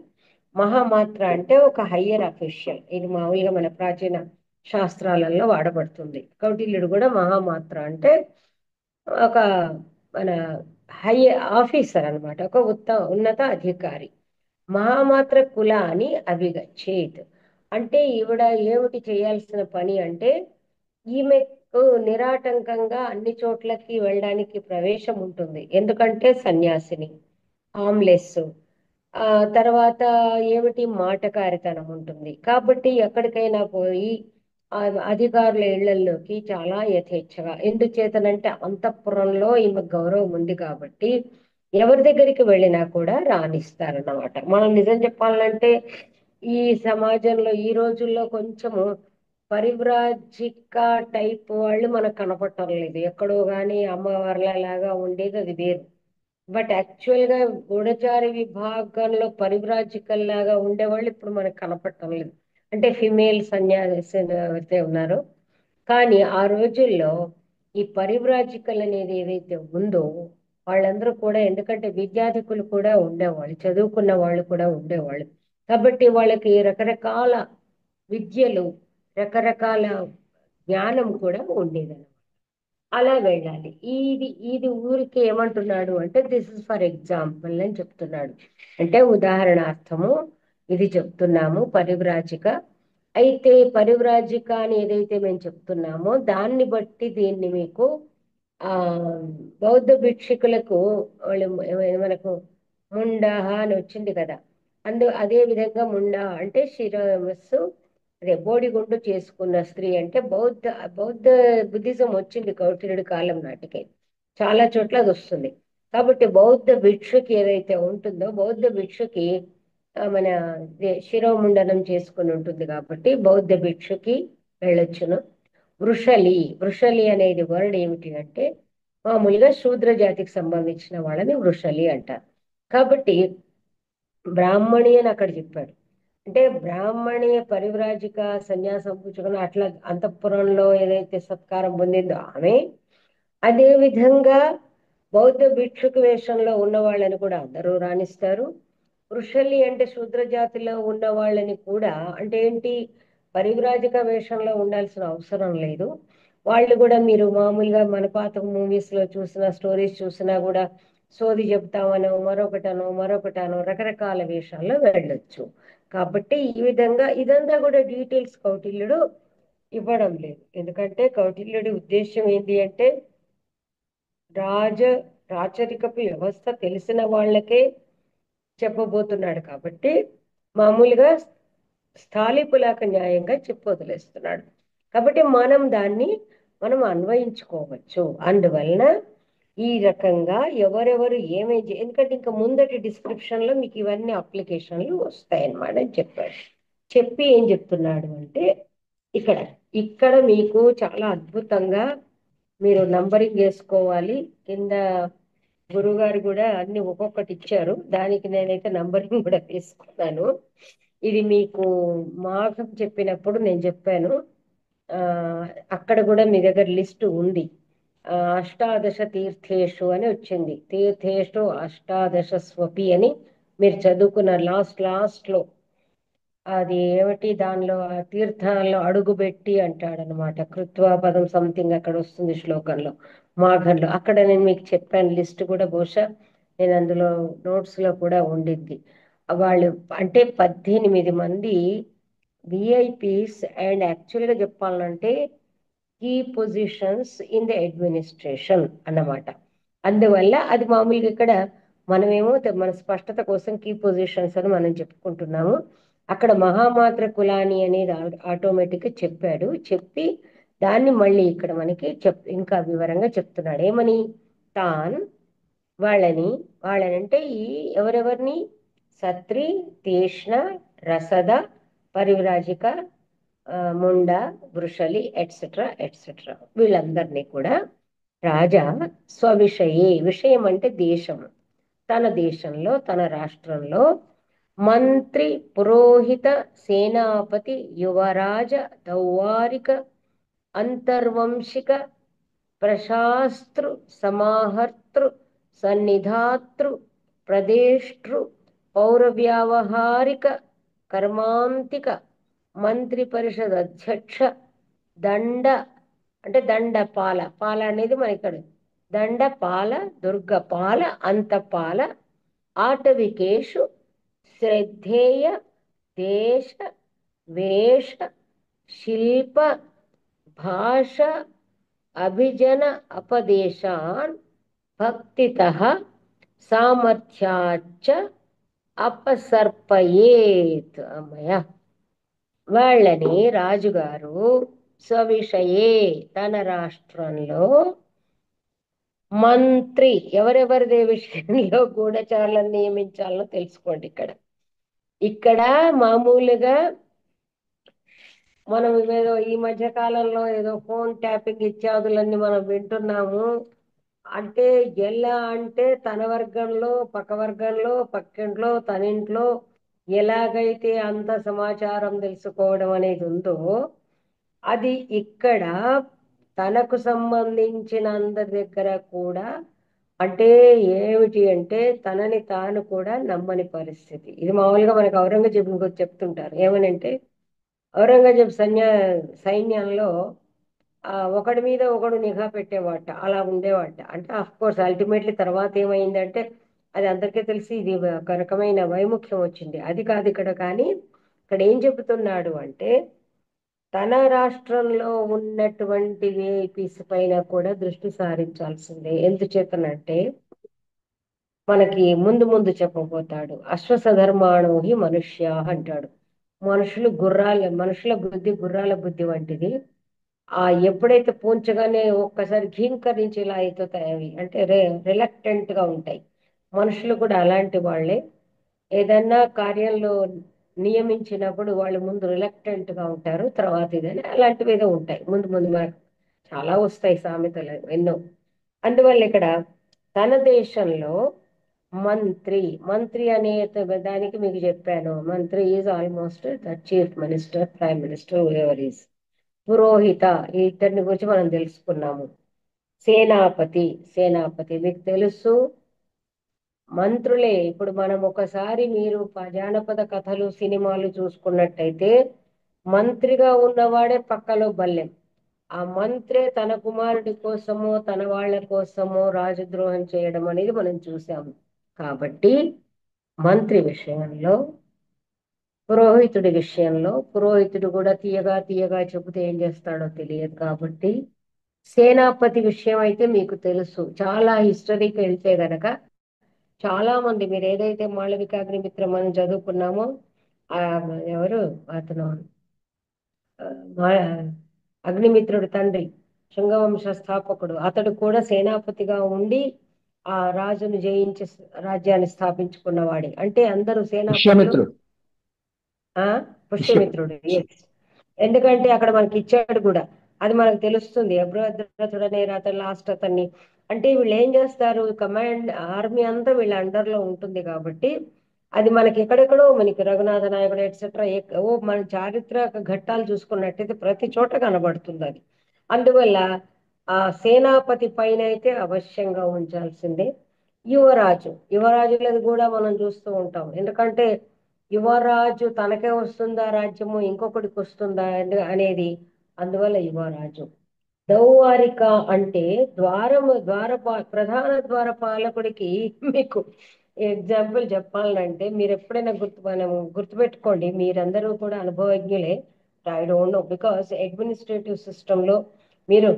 A: మహామాత్ర అంటే ఒక హయ్యర్ అఫీషియల్. ఇది మామూలుగా మన ప్రాచీన శాస్త్రాలలో వాడబడుతుంది. కౌటిల్యుడు కూడా మహామాత్ర అంటే ఒక మన హై ఆఫీసర్ అన్నమాట, ఒక ఉన్నత అధికారి. మహామాత్ర కులాని అభిగచ్చేత్ అంటే ఈవిడ ఏమిటి చేయాల్సిన పని అంటే, ఈమెకు నిరాటంకంగా అన్ని చోట్లకి వెళ్ళడానికి ప్రవేశం ఉంటుంది, ఎందుకంటే సన్యాసిని, హామ్లెస్. ఆ తర్వాత ఏమిటి, మాటకారితనం ఉంటుంది. కాబట్టి ఎక్కడికైనా పోయి ఆ అధికారుల ఇళ్లలోకి చాలా యథేచ్ఛగా, ఎందుచేతనంటే అంతఃపురంలో ఈమె గౌరవం ఉంది కాబట్టి ఎవరి దగ్గరికి వెళ్ళినా కూడా రాణిస్తారన్నమాట. మనం నిజం చెప్పాలంటే ఈ సమాజంలో ఈ రోజుల్లో కొంచెము పరివ్రాజిక టైప్ వాళ్ళు మనకు కనపడటం లేదు. ఎక్కడో కానీ అమ్మవార్ల లాగా ఉండేది అది వేరు. బట్ యాక్చువల్ గా గూఢచారి విభాగంలో పరివ్రాజికల్ లాగా ఉండేవాళ్ళు ఇప్పుడు మనకు కనపడటం లేదు. అంటే ఫిమేల్ సన్యాసి అయితే ఉన్నారు. కానీ ఆ రోజుల్లో ఈ పరివ్రాజికల్ అనేది ఏదైతే ఉందో వాళ్ళందరూ కూడా, ఎందుకంటే విద్యాధికులు కూడా ఉండేవాళ్ళు, చదువుకున్న వాళ్ళు కూడా ఉండేవాళ్ళు. కాబట్టి వాళ్ళకి రకరకాల విద్యలు, రకరకాల జ్ఞానం కూడా ఉండేది. అలా వెళ్ళాలి. ఇది ఇది ఊరికి ఏమంటున్నాడు అంటే, దిస్ ఇస్ ఫర్ ఎగ్జాంపుల్ అని చెప్తున్నాడు. అంటే ఉదాహరణార్థము ఇది చెప్తున్నాము పరివ్రాజిక. అయితే పరివ్రాజిక అని ఏదైతే మేము చెప్తున్నామో దాన్ని బట్టి దీన్ని మీకు ఆ బౌద్ధ భిక్షుకులకు వాళ్ళు మనకు ముండాహ అని వచ్చింది కదా, అదే విధంగా ముండా అంటే శిరస్సు, అదే బోడిగుండు చేసుకున్న స్త్రీ అంటే బౌద్ధ బుద్ధిజం వచ్చింది కౌటిల్యుడి కాలం నాటికి, చాలా చోట్ల అది వస్తుంది. కాబట్టి బౌద్ధ భిక్షుకి ఏదైతే ఉంటుందో, బౌద్ధ భిక్షుకి మన శిరోముండనం చేసుకుని ఉంటుంది కాబట్టి బౌద్ధ భిక్షుకి వెళ్ళొచ్చును. వృషలి అనేది వర్డ్ ఏమిటి అంటే, మామూలుగా శూద్ర జాతికి సంబంధించిన వాళ్ళని వృషలి అంటారు. కాబట్టి బ్రాహ్మణి అని అక్కడ చెప్పాడు. అంటే బ్రాహ్మణి పరివ్రాజిక సన్యాసం పుచ్చుకుని అట్లా అంతఃపురంలో ఏదైతే సత్కారం పొందిందో ఆమె, అదే విధంగా బౌద్ధ భిక్షుక వేషంలో ఉన్న వాళ్ళని కూడా అందరూ రాణిస్తారు. వృషలి అంటే శూద్ర జాతిలో ఉన్న వాళ్ళని కూడా, అంటే ఏంటి, పరివ్రాజక వేషంలో ఉండాల్సిన అవసరం లేదు. వాళ్ళు కూడా మీరు మామూలుగా మన పాత మూవీస్ లో చూసిన స్టోరీస్ చూసినా కూడా సోది చెప్తామనో మరొకటనో రకరకాల వేషాల్లో వెళ్ళొచ్చు. కాబట్టి ఈ విధంగా ఇదంతా కూడా డీటెయిల్స్ కౌటిల్యుడు ఇవ్వడం లేదు. ఎందుకంటే కౌటిల్యుడి ఉద్దేశం ఏంటి అంటే, రాజ రాచరికపు వ్యవస్థ తెలిసిన వాళ్ళకే చెప్పబోతున్నాడు కాబట్టి మామూలుగా స్థాళిపులాక న్యాయంగా చెప్పి వదిలేస్తున్నాడు. కాబట్టి మనం అన్వయించుకోవచ్చు. అందువలన ఈ రకంగా ఎవరెవరు ఏమేమి, ఎందుకంటే ఇంకా ముందటి డిస్క్రిప్షన్ లో మీకు ఇవన్నీ అప్లికేషన్లు వస్తాయన్నమాట అని చెప్పాడు. చెప్పి ఏం చెప్తున్నాడు అంటే, ఇక్కడ ఇక్కడ మీకు చాలా అద్భుతంగా మీరు నంబరింగ్ చేసుకోవాలి. కింద గురువుగారు కూడా అన్ని ఒక్కొక్కటి ఇచ్చారు, దానికి నేనైతే నంబరింగ్ కూడా తీసుకున్నాను. ఇది మీకు మాఘం చెప్పినప్పుడు నేను చెప్పాను. ఆ అక్కడ కూడా మీ దగ్గర లిస్ట్ ఉంది. అష్టాదశ తీర్థేషు అని వచ్చింది, తీర్థేషు అష్టాదశ స్వపి అని మీరు చదువుకున్న లాస్ట్ లో. అది ఏమిటి, దానిలో ఆ తీర్థాల్లో అడుగుబెట్టి అంటాడనమాట, కృత్వా పదం సంథింగ్ అక్కడ వస్తుంది శ్లోకంలో, మాఘంలో. అక్కడ నేను మీకు చెప్పాను లిస్ట్ కూడా, బహుశా నేను అందులో నోట్స్ లో కూడా ఉండిద్ది. వాళ్ళు అంటే 18 మంది విఐపీస్, అండ్ యాక్చువల్గా చెప్పాలంటే key positions in the administration అన్నమాట. అందువల్ల అది మామూలుగా ఇక్కడ మనమేమో మన స్పష్టత కోసం కీ పొజిషన్స్ అని మనం చెప్పుకుంటున్నాము. అక్కడ మహామాత్ర కులాని అనేది ఆటోమేటిక్గా చెప్పాడు. చెప్పి దాన్ని మళ్ళీ ఇక్కడ మనకి ఇంకా వివరంగా చెప్తున్నాడు. ఏమని, తాన్ వాళ్ళని వాళ్ళనంటే ఎవరెవరిని? సత్రి, తీష్ణ, రసద, పరివ్రాజిక, ముండ, వృషలి ఎట్సెట్రా ఎట్సెట్రా, వీళ్ళందరినీ కూడా రాజా స్వవిషయే, విషయం అంటే దేశం, తన దేశంలో తన రాష్ట్రంలో మంత్రి, పురోహిత, సేనాపతి, యువరాజ, దౌవారిక, అంతర్వంశిక, ప్రశాస్త్రు, సమాహర్తృ, సన్నిధాతృ, ప్రదేష్ట్రు, పౌరవ్యావహారిక, కర్మాంతిక, మంత్రి పరిషద్ అధ్యక్ష, దండ అంటే దండపాల, పాల అనేది మన ఇక్కడ దండపాల, దుర్గపాల, అంతపాల, ఆటవికేషు, శ్రద్ధేయ, దేశ, వేష, శిల్ప, భాష, అభిజన, అపదేశాన్, భక్తితః, సామర్థ్యాచ్చ అపసర్పయేత్. అమ్మయ్య. వాళ్ళని రాజుగారు స్వవిషయే తన రాష్ట్రంలో మంత్రి, ఎవరెవరిదే విషయంలో గూఢచారులను నియమించాలో తెలుసుకోండి. ఇక్కడ ఇక్కడ మామూలుగా మనం ఏదో ఈ మధ్య కాలంలో ఏదో ఫోన్ ట్యాపింగ్ ఇత్యాదులన్నీ మనం వింటున్నాము. అంటే ఎలా అంటే తన వర్గంలో, పక్క వర్గంలో, పక్కింట్లో, తన ఇంట్లో ఎలాగైతే అంత సమాచారం తెలుసుకోవడం అనేది ఉందో, అది ఇక్కడ తనకు సంబంధించిన అందరి దగ్గర కూడా, అంటే ఏమిటి అంటే తనని తాను కూడా నమ్మని పరిస్థితి. ఇది మామూలుగా మనకు ఔరంగజేబు గురించి చెప్తుంటారు. ఏమనంటే ఔరంగజేబు సైన్యంలో ఒకడి మీద ఒకడు నిఘా పెట్టేవాట, అలా ఉండేవాట. అంటే ఆఫ్ కోర్స్ అల్టిమేట్లీ తర్వాత ఏమైందంటే అది అందరికీ తెలిసి ఇది ఒక రకమైన వైముఖ్యం వచ్చింది. అది కాదు ఇక్కడ. కానీ ఇక్కడ ఏం చెబుతున్నాడు అంటే తన రాష్ట్రంలో ఉన్నటువంటి ఏపీస్ పైన కూడా దృష్టి సారించాల్సిందే. ఎందుచేతనంటే మనకి ముందు ముందు చెప్పబోతాడు. అశ్వసధర్మాణో హి మనుష్య అంటాడు. మనుషుల బుద్ధి గుర్రాల బుద్ధి వంటిది. ఎప్పుడైతే పూంచగానే ఒక్కసారి ఘీంకరించి ఇలా అయిపోతాయి అవి, అంటే రిలక్టెంట్ గా ఉంటాయి. మనుషులు కూడా అలాంటి వాళ్ళే. ఏదన్నా కార్యంలో నియమించినప్పుడు వాళ్ళు ముందు రిలక్టెంట్ గా ఉంటారు, తర్వాత ఇదని అలాంటివి ఏదో ఉంటాయి. ముందు ముందు మనకు చాలా వస్తాయి సామెతలు ఎన్నో. అందువల్ల ఇక్కడ తన దేశంలో మంత్రి, మంత్రి అనే దానికి మీకు చెప్పాను, మంత్రి is almost the chief minister, prime minister, ever is. పురోహిత, ఈ ఇద్దరిని గురించి మనం తెలుసుకున్నాము. సేనాపతి, సేనాపతి మీకు తెలుసు మంత్రులే. ఇప్పుడు మనం ఒకసారి మీరు జానపద కథలు, సినిమాలు చూసుకున్నట్టయితే మంత్రిగా ఉన్నవాడే పక్కలో బల్లెం. ఆ మంత్రే తన కుమారుడి కోసమో తన వాళ్ళ కోసమో రాజద్రోహం చేయడం అనేది మనం చూసాము. కాబట్టి మంత్రి విషయంలో, పురోహితుడి విషయంలో, పురోహితుడు కూడా తీయగా తీయగా చెబితే ఏం చేస్తాడో తెలియదు. కాబట్టి సేనాపతి విషయం అయితే మీకు తెలుసు. చాలా హిస్టరీకి వెళ్తే గనక చాలా మంది, మీరు ఏదైతే మాళవికాగ్నిమిత్రం మనం చదువుకున్నామో, ఆ ఎవరు అతను, మా అగ్నిమిత్రుడు తండ్రి, శృంగవంశ స్థాపకుడు, అతడు కూడా సేనాపతిగా ఉండి ఆ రాజును జయించి రాజ్యాన్ని స్థాపించుకున్నవాడే. అంటే అందరూ సేనాపతులు.
B: పుష్యమిత్రుడు.
A: ఆ
B: పుష్య
A: పుష్యమిత్రుడు, ఎస్. ఎందుకంటే అక్కడ మనకి ఇచ్చాడు కూడా, అది మనకు తెలుస్తుంది. అభ్రద్రథుడనే అతను లాస్ట్ అతన్ని, అంటే వీళ్ళు ఏం చేస్తారు, కమాండ్ ఆర్మీ అంతా వీళ్ళ అండర్లో ఉంటుంది. కాబట్టి అది మనకి ఎక్కడెక్కడో, మనకి రఘునాథ నాయకుడు ఎట్సెట్రా మన చారిత్రక ఘట్టాలు చూసుకున్నట్టయితే ప్రతి చోట కనబడుతుంది అది. అందువల్ల ఆ సేనాపతి పైన అయితే అవశ్యంగా ఉంచాల్సిందే. యువరాజులది కూడా మనం చూస్తూ ఉంటాం. ఎందుకంటే యువరాజు తనకే వస్తుందా రాజ్యము, ఇంకొకటికి వస్తుందా అనేది. అందువల్ల యువరాజు. దౌవారిక అంటే ప్రధాన ద్వారపాలకుడికి మీకు ఎగ్జాంపుల్ చెప్పాలంటే, మీరు ఎప్పుడైనా గుర్తుపెట్టుకోండి, మీరందరూ కూడా అనుభవజ్ఞులే. I don't know, because administrative సిస్టంలో మీరు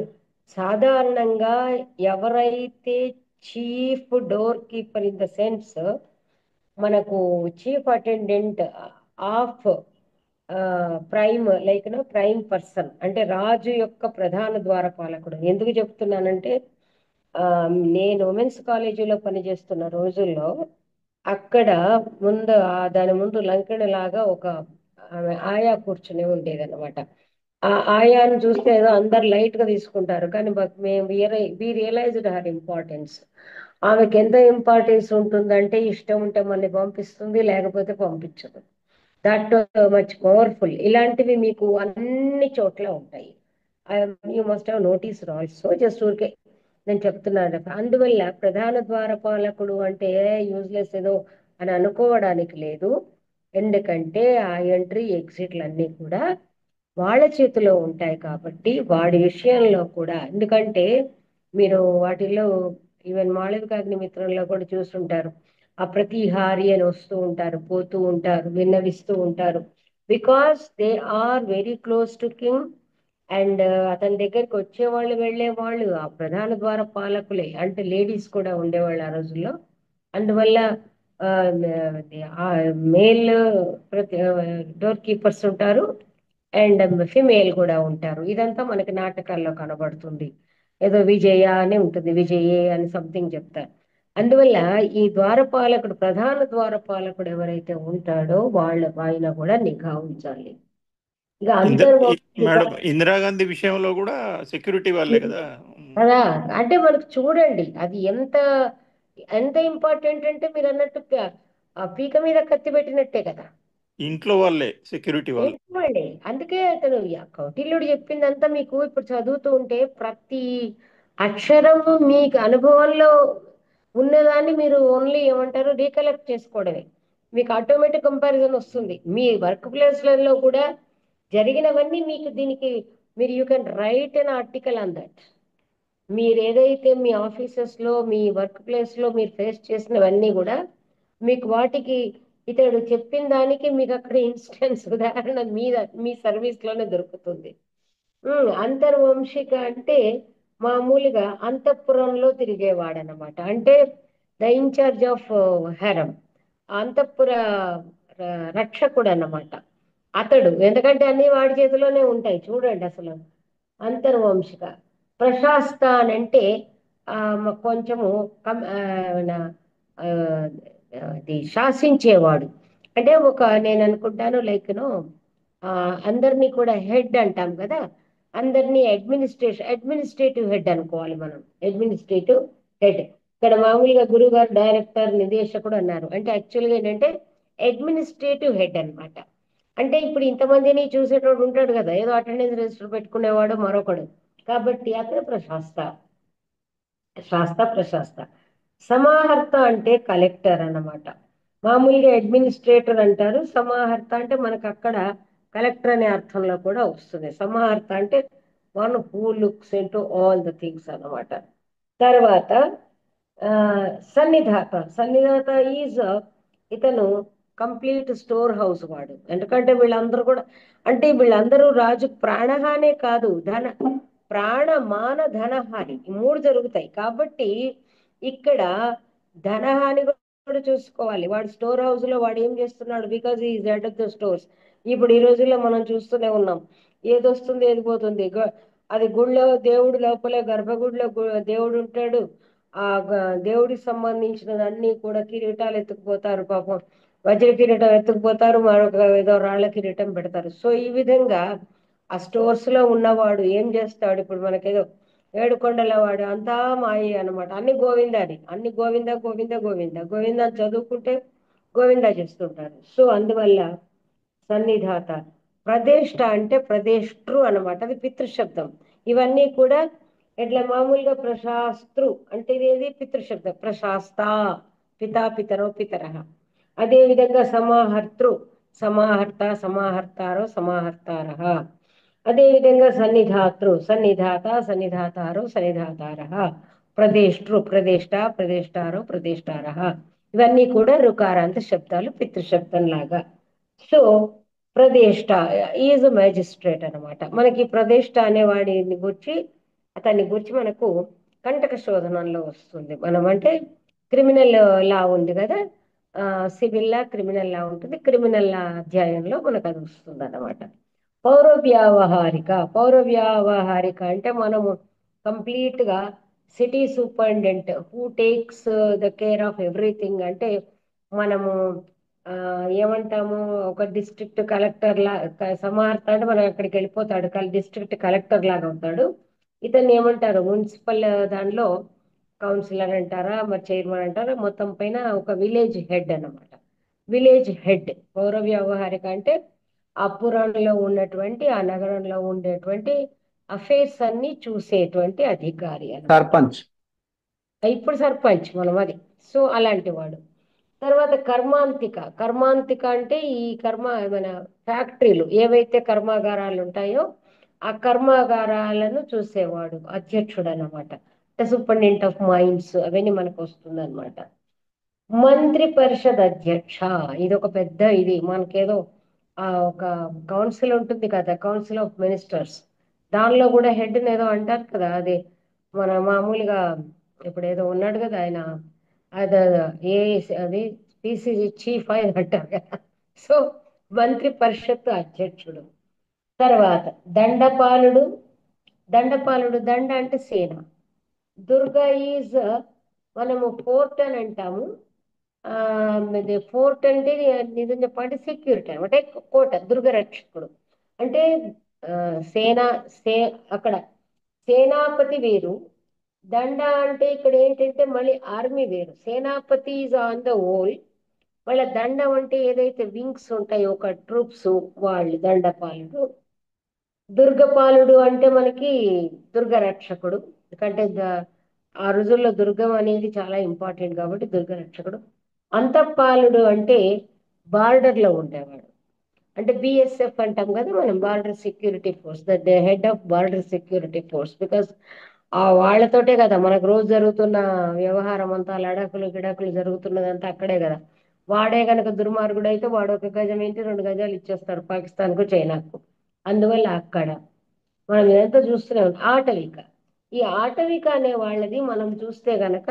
A: సాధారణంగా ఎవరైతే chief door keeper in the sense, మనకు chief attendant of prime, prime person, అంటే రాజు యొక్క ప్రధాన ద్వారపాలకుడు. ఎందుకు చెప్తున్నానంటే ఆ, నేను ఉమెన్స్ కాలేజీలో పనిచేస్తున్న రోజుల్లో అక్కడ ముందు దాని ముందు లంకెన లాగా ఒక ఆమె ఆయా కూర్చుని ఉండేదన్నమాట. ఆ ఆయాను చూస్తే ఏదో అందరు లైట్ గా తీసుకుంటారు, కానీ మేము రియలైజ్డ్ హర్ ఇంపార్టెన్స్. ఆమెకి ఎంత ఇంపార్టెన్స్ ఉంటుందంటే ఇష్టం ఉంటే మనని పంపిస్తుంది, లేకపోతే పంపించదు. That much powerful. ఇలాంటివి మీకు అన్ని చోట్ల ఉంటాయి. You must have notice also. Just ఊరికే నేను చెప్తున్నాను. అందువల్ల ప్రధాన ద్వారపాలకుడు అంటే యూజ్లెస్ ఏదో అని అనుకోవడానికి లేదు. ఎందుకంటే ఆ ఎంట్రీ ఎగ్జిట్లు అన్నీ కూడా వాళ్ళ చేతిలో ఉంటాయి కాబట్టి వాడి విషయంలో కూడా. ఎందుకంటే మీరు వాటిల్లో ఈవెన్ మాళవికాగ్ని మిత్రంలో కూడా చూస్తుంటారు, ఆ ప్రతిహారి అని వస్తూ ఉంటారు, పోతూ ఉంటారు, విన్నవిస్తూ ఉంటారు. Because they are very close to king. And అతని దగ్గరికి వచ్చేవాళ్ళు వెళ్ళేవాళ్ళు ఆ ప్రధాన ద్వార పాలకులే, అంటే లేడీస్ కూడా ఉండేవాళ్ళు ఆ రోజుల్లో. అందువల్ల మేల్ ప్రతి డోర్ కీపర్స్ ఉంటారు, అండ్ ఫిమేల్ కూడా ఉంటారు. ఇదంతా మనకి నాటకాల్లో కనబడుతుంది. ఏదో విజయ అని ఉంటుంది, విజయే అని సంథింగ్ చెప్తారు. అందువల్ల ఈ ద్వారపాలకుడు, ప్రధాన ద్వారపాలకుడు ఎవరైతే ఉంటాడో వాళ్ళ పైన కూడా నిఘా ఉంచాలి. ఇక అంతర్వాహినిగా
B: మేడం, ఇందిరాగాంధీ విషయంలో కూడా సెక్యూరిటీ వాళ్ళే కదా.
A: కదా. అంటే మనకు చూడండి అది ఎంత ఎంత ఇంపార్టెంట్ అంటే మీరు అన్నట్టు ఆ పీక మీద కత్తి పెట్టినట్టే కదా.
B: ఇంట్లో వాళ్ళే, సెక్యూరిటీ వాళ్ళే.
A: ఏంటండి, అందుకే అతను కౌటిల్యుడు చెప్పిందంతా మీకు ఇప్పుడు చదువుతూ ఉంటే ప్రతి అక్షరము మీకు అనుభవంలో ఉన్నదాన్ని మీరు ఓన్లీ ఏమంటారు రీకలెక్ట్ చేసుకోవడమే. మీకు ఆటోమేటిక్ కంపారిజన్ వస్తుంది మీ వర్క్ ప్లేస్లలో కూడా జరిగినవన్నీ మీకు దీనికి. మీరు you can write an article on that. మీరు ఏదైతే మీ ఆఫీసెస్లో మీ వర్క్ ప్లేస్లో మీరు ఫేస్ చేసినవన్నీ కూడా మీకు వాటికి ఇతడు చెప్పిన దానికి మీకు అక్కడ ఇన్స్టెన్స్ ఉదాహరణ మీద మీ సర్వీస్లోనే దొరుకుతుంది. అంతర్వంశిక అంటే మామూలుగా అంతఃపురంలో తిరిగేవాడనమాట. అంటే ద ఇన్ఛార్జ్ ఆఫ్ హెరం, అంతఃపుర రక్షకుడు అన్నమాట అతడు. ఎందుకంటే అన్ని వాడి చేతిలోనే ఉంటాయి చూడండి అసలు. అంతర్వంశిక. ప్రశాస్త అని అంటే కొంచెము ఆ, అది శాసించేవాడు. అంటే ఒక నేను అనుకుంటాను లైక్ అందరినీ కూడా హెడ్ అంటాం కదా. అందరినీ అడ్మినిస్ట్రేటివ్ హెడ్ అనుకోవాలి మనం. Administrative head. ఇక్కడ మామూలుగా గురువు గారు డైరెక్టర్ నిర్దేశకుడు అన్నారు, అంటే యాక్చువల్గా ఏంటంటే అడ్మినిస్ట్రేటివ్ హెడ్ అన్నమాట. అంటే ఇప్పుడు ఇంతమందిని చూసేటోడు ఉంటాడు కదా, ఏదో అటెండెన్స్ రిజిస్టర్ పెట్టుకునేవాడు మరొకడు. కాబట్టి అతను ప్రశాస్త. ప్రశాస్త. సమాహర్త అంటే కలెక్టర్ అన్నమాట. మామూలుగా అడ్మినిస్ట్రేటర్ అంటారు, సమాహర్త అంటే మనకు అక్కడ కలెక్టర్ అనే అర్థంలో కూడా వస్తుంది. సమాహర్త అంటే one who looks into all the things అన్నమాట. తర్వాత ఆ సన్నిధాత. సన్నిధాత ఈజ్ ఇతను కంప్లీట్ స్టోర్ హౌస్ వాడు. ఎందుకంటే వీళ్ళందరూ కూడా, అంటే వీళ్ళందరూ రాజు ప్రాణహానే కాదు, ప్రాణ మాన ధనహాని ఈ మూడు జరుగుతాయి కాబట్టి ఇక్కడ ధనహాని కూడా చూసుకోవాలి. వాడు స్టోర్ హౌస్ లో వాడు ఏం చేస్తున్నాడు, because is head of the stores. ఇప్పుడు ఈ రోజుల్లో మనం చూస్తూనే ఉన్నాం, ఏది వస్తుంది ఏది పోతుంది. అది గుళ్ళో దేవుడు లోపలే గర్భగుడిలో దేవుడు ఉంటాడు. దేవుడికి సంబంధించినవన్నీ కూడా కిరీటాలు ఎత్తుకుపోతారు పాపం. వజ్ర కిరీటం ఎత్తుకుపోతారు, మరొక ఏదో రాళ్ల కిరీటం పెడతారు. సో ఈ విధంగా ఆ స్టోర్స్ లో ఉన్నవాడు ఏం చేస్తాడు, ఇప్పుడు మనకేదో ఏడుకొండల వాడు అంతా మాయ అనమాట. అన్ని గోవిందాని, అన్ని గోవింద గోవింద గోవింద గోవింద అని చదువుకుంటే గోవింద చేస్తుంటారు. సో అందువల్ల సన్నిధాత. ప్రదేష్ట అంటే ప్రదేష్ట్రు అనమాట, అది పితృశబ్దం. ఇవన్నీ కూడా ఇట్లా మామూలుగా ప్రశాస్త్రు అంటే ఇదేది పితృశబ్దం. ప్రశాస్త పితా పితరో పితరః. అదే విధంగా సమాహర్తృ, సమాహర్త సమాహర్తారో సమాహర్తారః. అదే విధంగా సన్నిధాతృ, సన్నిధాత సన్నిధాతారో సన్నిధాతారః. ప్రదేష్ట్రు, ప్రదేష్ట ప్రదేష్టారో ప్రదేష్టారః. ఇవన్నీ కూడా రుకారాంత శబ్దాలు పితృశబ్దం లాగా. సో ప్రదేష్ట ఈజ్ మ్యాజిస్ట్రేట్ అనమాట. మనకి ప్రదేష్ట అనేవాడిని గురించి, అతన్ని గురించి మనకు కంటక శోధనంలో వస్తుంది. మనం అంటే క్రిమినల్ లా ఉంది కదా, సివిల్ లా క్రిమినల్ లా ఉంటుంది. క్రిమినల్ లా అధ్యాయంలో మనకు అది వస్తుంది అనమాట. పౌర వ్యావహారిక. పౌర వ్యావహారిక అంటే మనము కంప్లీట్ గా city superintendent who takes the care of everything. అంటే మనము ఆ, ఏమంటాము, ఒక డిస్ట్రిక్ట్ కలెక్టర్ లా సమాహర్త అంటే మనం అక్కడికి వెళ్ళిపోతాడు, డిస్ట్రిక్ట్ కలెక్టర్ లాగా అవుతాడు. ఇతన్ని ఏమంటారు, మున్సిపల్ దానిలో కౌన్సిలర్ అంటారా, మరి చైర్మన్ అంటారా, మొత్తం పైన ఒక విలేజ్ హెడ్ అన్నమాట. విలేజ్ హెడ్ పౌర వ్యవహారిక అంటే ఆ పురంలో ఉన్నటువంటి ఆ నగరంలో ఉండేటువంటి అఫైర్స్ అన్ని చూసేటువంటి అధికారి అన్నమాట.
C: సర్పంచ్.
A: ఇప్పుడు సర్పంచ్ మనం అది. సో అలాంటి వాడు. తర్వాత కర్మాంతిక. కర్మాంతిక అంటే ఈ మన ఫ్యాక్టరీలు ఏవైతే కర్మాగారాలు ఉంటాయో ఆ కర్మాగారాలను చూసేవాడు అధ్యక్షుడు అన్నమాట. సూపరింటెండెంట్ ఆఫ్ మైన్స్ అవన్నీ మనకు వస్తుంది అనమాట. మంత్రి పరిషత్ అధ్యక్ష. ఇది ఒక పెద్ద ఇది మనకేదో ఒక కౌన్సిల్ ఉంటుంది కదా, కౌన్సిల్ ఆఫ్ మినిస్టర్స్. దానిలో కూడా హెడ్ ఏదో అంటారు కదా, అది మన మామూలుగా ఇప్పుడు ఏదో ఉన్నాడు కదా ఆయన, అది ఏ అది పిసిసి చీఫ్ అని అంటారు కదా. సో మంత్రి పరిషత్ అధ్యక్షుడు. తర్వాత దండపాలుడు. దండ అంటే సేన. దుర్గా ఈజ్ మనము ఫోర్ట్ అని అంటాము. ఇది ఫోర్ట్ అంటే నిజం చెప్పాలంటే సెక్యూరిటీ అంటే కోట, దుర్గ రక్షకుడు అంటే ఆ, సేనా సే అక్కడ సేనాపతి వేరు. దండ అంటే ఇక్కడ ఏంటంటే మళ్ళీ ఆర్మీ వేరు. సేనాపతి ఈజ్ ఆన్ ద హోల్. వాళ్ళ దండం అంటే ఏదైతే వింగ్స్ ఉంటాయో ఒక ట్రూప్స్, వాళ్ళు దండపాలుడు. దుర్గపాలుడు అంటే మనకి దుర్గ రక్షకుడు. ఎందుకంటే ఆ రోజుల్లో దుర్గం అనేది చాలా ఇంపార్టెంట్ కాబట్టి దుర్గ రక్షకుడు. అంతఃపాలుడు అంటే బార్డర్ లో ఉండేవాడు. అంటే బిఎస్ఎఫ్ అంటాం కదా మనం, border security force, the head of border security force. Because ఆ వాళ్ళతోటే కదా మనకు రోజు జరుగుతున్న వ్యవహారం అంతా, లడాకులు గిడాకులు జరుగుతున్నదంతా అక్కడే కదా. వాడే కనుక దుర్మార్గుడు అయితే వాడు ఒక గజం ఏంటి 2 గజాలు ఇచ్చేస్తాడు పాకిస్తాన్కు చైనాకు. అందువల్ల అక్కడ మనం ఇదంతా చూస్తూనే ఉంటాం. ఆటవిక. ఈ ఆటవిక అనే వాళ్ళది మనం చూస్తే గనక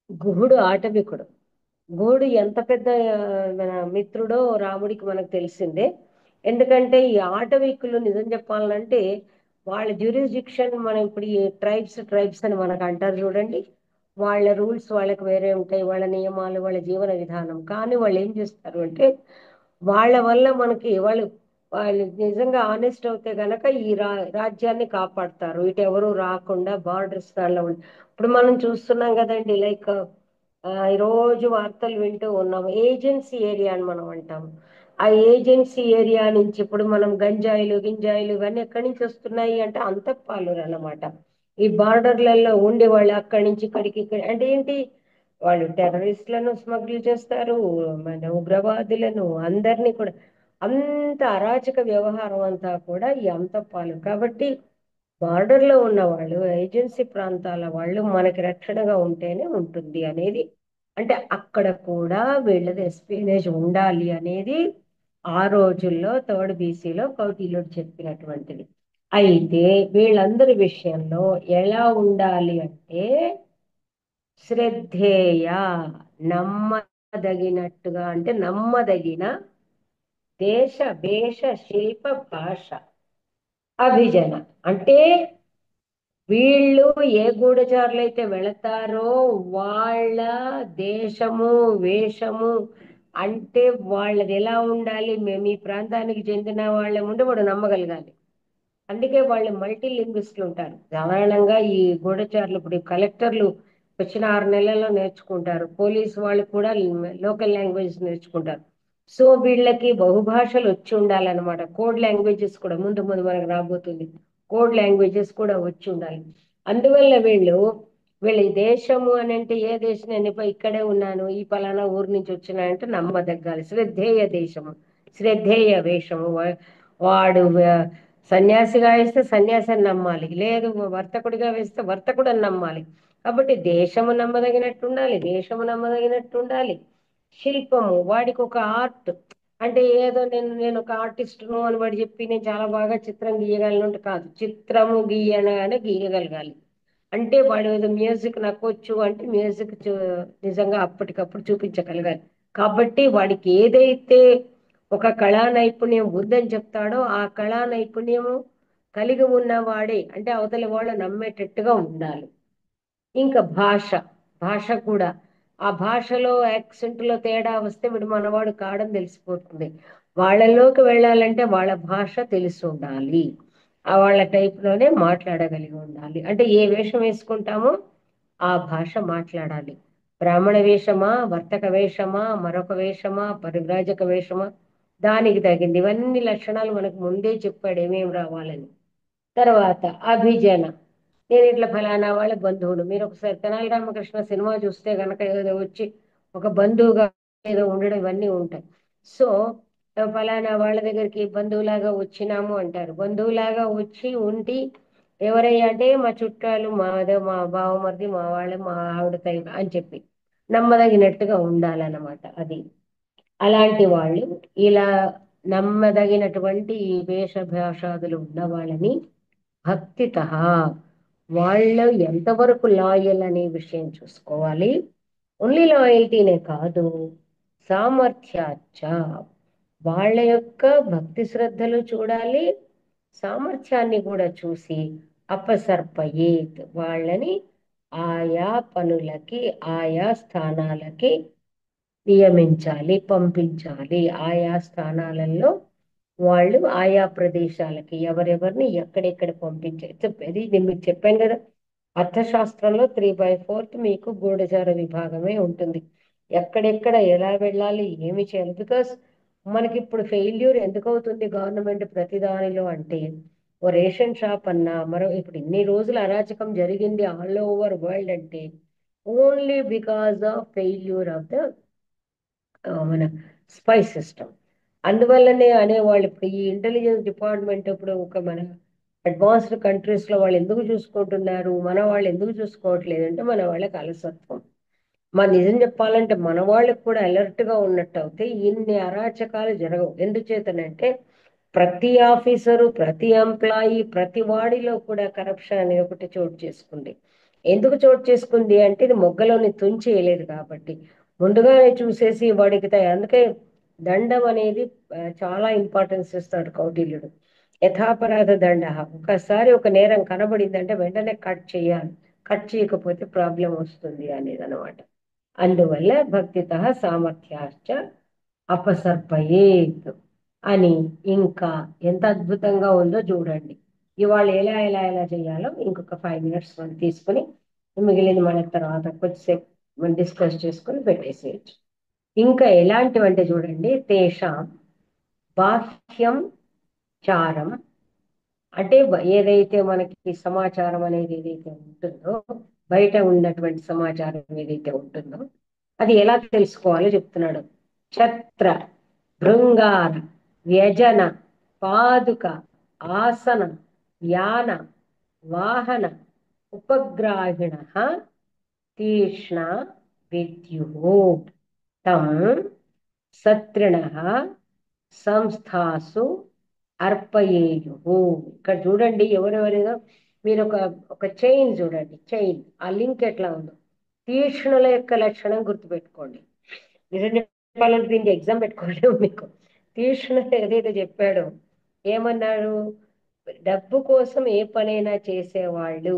A: గుహుడు ఆటవికుడు. గుహుడు ఎంత పెద్ద మన మిత్రుడో రాముడికి మనకు తెలిసిందే. ఎందుకంటే ఈ ఆటవికులు నిజం చెప్పాలంటే వాళ్ళ జ్యూరిస్డిక్షన్, మనం ఇప్పుడు ఈ ట్రైబ్స్ అని మనకు అంటారు చూడండి, వాళ్ళ రూల్స్ వాళ్ళకి వేరే ఉంటాయి, వాళ్ళ నియమాలు, వాళ్ళ జీవన విధానం. కానీ వాళ్ళు ఏం చేస్తారు అంటే వాళ్ళ వల్ల మనకి వాళ్ళు నిజంగా ఆనెస్ట్ అవుతే గనక ఈ రాజ్యాన్ని కాపాడుతారు. ఇటు ఎవరు రాకుండా బార్డర్స్ దానిలో ఇప్పుడు మనం చూస్తున్నాం కదండి, లైక్ ఈ రోజు వార్తలు వింటూ ఉన్నాం, ఏజెన్సీ ఏరియా అని మనం అంటాం. ఆ ఏజెన్సీ ఏరియా నుంచి ఇప్పుడు మనం గింజాయిలు ఇవన్నీ ఎక్కడి నుంచి వస్తున్నాయి అంటే అంతఃపాలురు అన్నమాట. ఈ బార్డర్లలో ఉండి వాళ్ళు అక్కడి నుంచి ఇక్కడికి అంటే ఏంటి, వాళ్ళు టెర్రరిస్టులను స్మగ్లింగ్ చేస్తారు, మన ఉగ్రవాదులను అందరినీ కూడా. అంత అరాచక వ్యవహారం అంతా కూడా ఈ అంతఃపాలు కాబట్టి బార్డర్ లో ఉన్న వాళ్ళు, ఏజెన్సీ ప్రాంతాల వాళ్ళు మనకి రక్షణగా ఉంటేనే ఉంటుంది అనేది. అంటే అక్కడ కూడా వీళ్ళది ఎస్పీనేజ్ ఉండాలి అనేది ఆ రోజుల్లో థర్డ్ బీసీలో కౌటిల్యుడు చెప్పినటువంటిది. అయితే వీళ్ళందరి విషయంలో ఎలా ఉండాలి అంటే శ్రద్ధేయ, నమ్మదగినట్టుగా, అంటే నమ్మదగిన దేశ భేష శిల్ప భాష అభిజన. అంటే వీళ్ళు ఏ గూఢచారులు అయితే వెళతారో వాళ్ళ దేశము వేషము అంటే వాళ్ళది ఎలా ఉండాలి, మేము ఈ ప్రాంతానికి చెందిన వాళ్ళముంటే వాడు నమ్మగలగాలి. అందుకే వాళ్ళు మల్టీ లింగ్విస్టులు ఉంటారు. సాధారణంగా ఈ గూఢచారులు ఇప్పుడు ఈ కలెక్టర్లు వచ్చిన 6 నెలల్లో నేర్చుకుంటారు, పోలీసు వాళ్ళు కూడా లోకల్ లాంగ్వేజ్ నేర్చుకుంటారు. సో వీళ్ళకి బహుభాషలు వచ్చి ఉండాలన్నమాట. కోడ్ లాంగ్వేజెస్ కూడా ముందు ముందు మనకు రాబోతుంది, కోడ్ లాంగ్వేజెస్ కూడా వచ్చి ఉండాలి. అందువల్ల వీళ్ళ ఈ దేశము అని అంటే ఏ దేశం, నేను ఇక్కడే ఉన్నాను, ఈ పలానా ఊరు నుంచి వచ్చినాయంటే నమ్మదగ్గాలి. శ్రద్ధేయ దేశము, శ్రద్ధేయ వేషము. వాడు సన్యాసిగా వేస్తే సన్యాసిని నమ్మాలి, లేదు వర్తకుడిగా వేస్తే వర్తకుడని నమ్మాలి. కాబట్టి దేశము నమ్మదగినట్టు ఉండాలి, దేశము నమ్మదగినట్టు ఉండాలి. శిల్పము, వాడికి ఒక ఆర్ట్. అంటే ఏదో నేను ఒక ఆర్టిస్టును అని వాడు చెప్పి నేను చాలా బాగా చిత్రం గీయగలను అంటే కాదు, చిత్రము గీయనగానే గీయగలగాలి. అంటే వాడు ఏదో మ్యూజిక్ నాకు వచ్చు అంటే మ్యూజిక్ నిజంగా అప్పటికప్పుడు చూపించగలగాలి. కాబట్టి వాడికి ఏదైతే ఒక కళా నైపుణ్యం ఉందని చెప్తాడో ఆ కళా నైపుణ్యము కలిగి ఉన్నవాడే అంటే అవతలి వాళ్ళు నమ్మేటట్టుగా ఉండాలి. ఇంకా భాష, భాష కూడా ఆ భాషలో యాక్సెంట్లో తేడా వస్తే వీడు మనవాడు కాడని తెలిసిపోతుంది. వాళ్ళలోకి వెళ్ళాలంటే వాళ్ళ భాష తెలిసి ఉండాలి, ఆ వాళ్ళ టైప్లోనే మాట్లాడగలిగి ఉండాలి. అంటే ఏ వేషం వేసుకుంటామో ఆ భాష మాట్లాడాలి. బ్రాహ్మణ వేషమా, వర్తక వేషమా, మరొక వేషమా, పరివ్రాజక వేషమా, దానికి తగింది. ఇవన్నీ లక్షణాలు మనకు ముందే చెప్పాడు ఏమేమి రావాలని. తర్వాత అభిజన, నేను ఇట్లా ఫలానా వాళ్ళ బంధువుడు. మీరు ఒకసారి తెనాలి రామకృష్ణ సినిమా చూస్తే గనక ఏదో వచ్చి ఒక బంధువుగా ఏదో ఉండడం ఇవన్నీ ఉంటాయి. సో ఫలానా వాళ్ళ దగ్గరికి బంధువులాగా వచ్చినాము అంటారు. బంధువులాగా వచ్చి ఉండి ఎవరయ్యా అంటే మా చుట్టాలు, మా బావమరిది, మా వాళ్ళు, మా ఆవిడ తల్లి అని చెప్పి నమ్మదగినట్టుగా ఉండాలన్నమాట. అది అలాంటి వాళ్ళు ఇలా నమ్మదగినటువంటి ఈ వేషభాషాదులు ఉన్న వాళ్ళని భక్తిత, వాళ్ళు ఎంతవరకు లాయల్ అనే విషయం చూసుకోవాలి. ఓన్లీ లాయల్టీనే కాదు, సామర్థ్యాచ, వాళ్ళ యొక్క భక్తి శ్రద్ధలు చూడాలి, సామర్థ్యాన్ని కూడా చూసి అపసర్పయేత్, వాళ్ళని ఆయా పనులకి ఆయా స్థానాలకి నియమించాలి, పంపించాలి. ఆయా స్థానాలలో వాళ్ళు ఆయా ప్రదేశాలకి ఎవరెవరిని ఎక్కడెక్కడ పంపించాలి. అది నేను మీకు చెప్పాను కదా, అర్థశాస్త్రంలో 3/4 మీకు గూఢచార విభాగమే ఉంటుంది. ఎక్కడెక్కడ ఎలా వెళ్ళాలి, ఏమి చేయాలి. బికాస్ మనకి ఇప్పుడు ఫెయిల్యూర్ ఎందుకు అవుతుంది గవర్నమెంట్ ప్రతి దానిలో అంటే, ఓ రేషన్ షాప్ అన్నా మరో ఇప్పుడు ఇన్ని రోజులు అరాచకం జరిగింది ఆల్ ఓవర్ వరల్డ్ అంటే only because of failure of the మన స్పై సిస్టమ్. అందువల్లనే అనేవాళ్ళు ఇప్పుడు ఈ ఇంటెలిజెన్స్ డిపార్ట్మెంట్ ఇప్పుడు ఒక మన అడ్వాన్స్డ్ కంట్రీస్లో వాళ్ళు ఎందుకు చూసుకుంటున్నారు, మన వాళ్ళు ఎందుకు చూసుకోవట్లేదు అంటే మన వాళ్ళకి అలసత్వం. మా నిజం చెప్పాలంటే మన వాళ్ళకి కూడా అలర్ట్గా ఉన్నట్టు అయితే ఇన్ని అరాచకాలు జరగవు. ఎందుచేతనంటే ప్రతి ఆఫీసరు, ప్రతి ఎంప్లాయీ, ప్రతి వాడిలో కూడా కరప్షన్ అనేది ఒకటి చోటు చేసుకుంది. ఎందుకు చోటు చేసుకుంది అంటే ఇది మొగ్గలోని తుంచేయలేదు కాబట్టి ముందుగానే చూసేసి వాడికి అందుకే దండం అనేది చాలా ఇంపార్టెన్స్ ఇస్తాడు కౌటిల్యుడు. యథాపరాధ దండ, ఒకసారి ఒక నేరం కనబడిందంటే వెంటనే కట్ చేయాలి, కట్ చేయకపోతే ప్రాబ్లం వస్తుంది అనేది అనమాట. అందువల్ల భక్తిత సామర్థ్యాశ్చ అపసర్పయేత్ అని. ఇంకా ఎంత అద్భుతంగా ఉందో చూడండి. ఇవాళ ఎలా ఎలా ఎలా చేయాలో ఇంకొక 5 minutes మనం తీసుకుని మిగిలిన మన తర్వాత కొద్దిసేపు మనం డిస్కస్ చేసుకుని పెట్టేసేయచ్చు. ఇంకా ఎలాంటివంటే చూడండి, తేషాం బాహ్యం చారం, అంటే ఏదైతే మనకి సమాచారం అనేది ఏదైతే ఉంటుందో, బయట ఉన్నటువంటి సమాచారం ఏదైతే ఉంటుందో అది ఎలా తెలుసుకోవాలో చెప్తున్నాడు. ఛత్ర, భృంగార, వ్యజన, పాదుక, ఆసన, యాన, వాహన, ఉపగ్రాహిణ, తీక్ష్ణ విద్యు తం సత్రిణ సంస్థాసు అర్పయేయు. ఇక్కడ చూడండి ఎవరెవరిదో మీరు ఒక చైన్ చూడండి, చైన్ ఆ లింక్ ఎట్లా ఉందో. తీక్ష్ణుల యొక్క లక్షణం గుర్తుపెట్టుకోండి. నిజం చెప్పాలంటే దీనికి ఎగ్జామ్ పెట్టుకోలేము మీకు. తీక్ష్ణులు ఏదైతే చెప్పాడో ఏమన్నాడు, డబ్బు కోసం ఏ పనైనా చేసేవాళ్ళు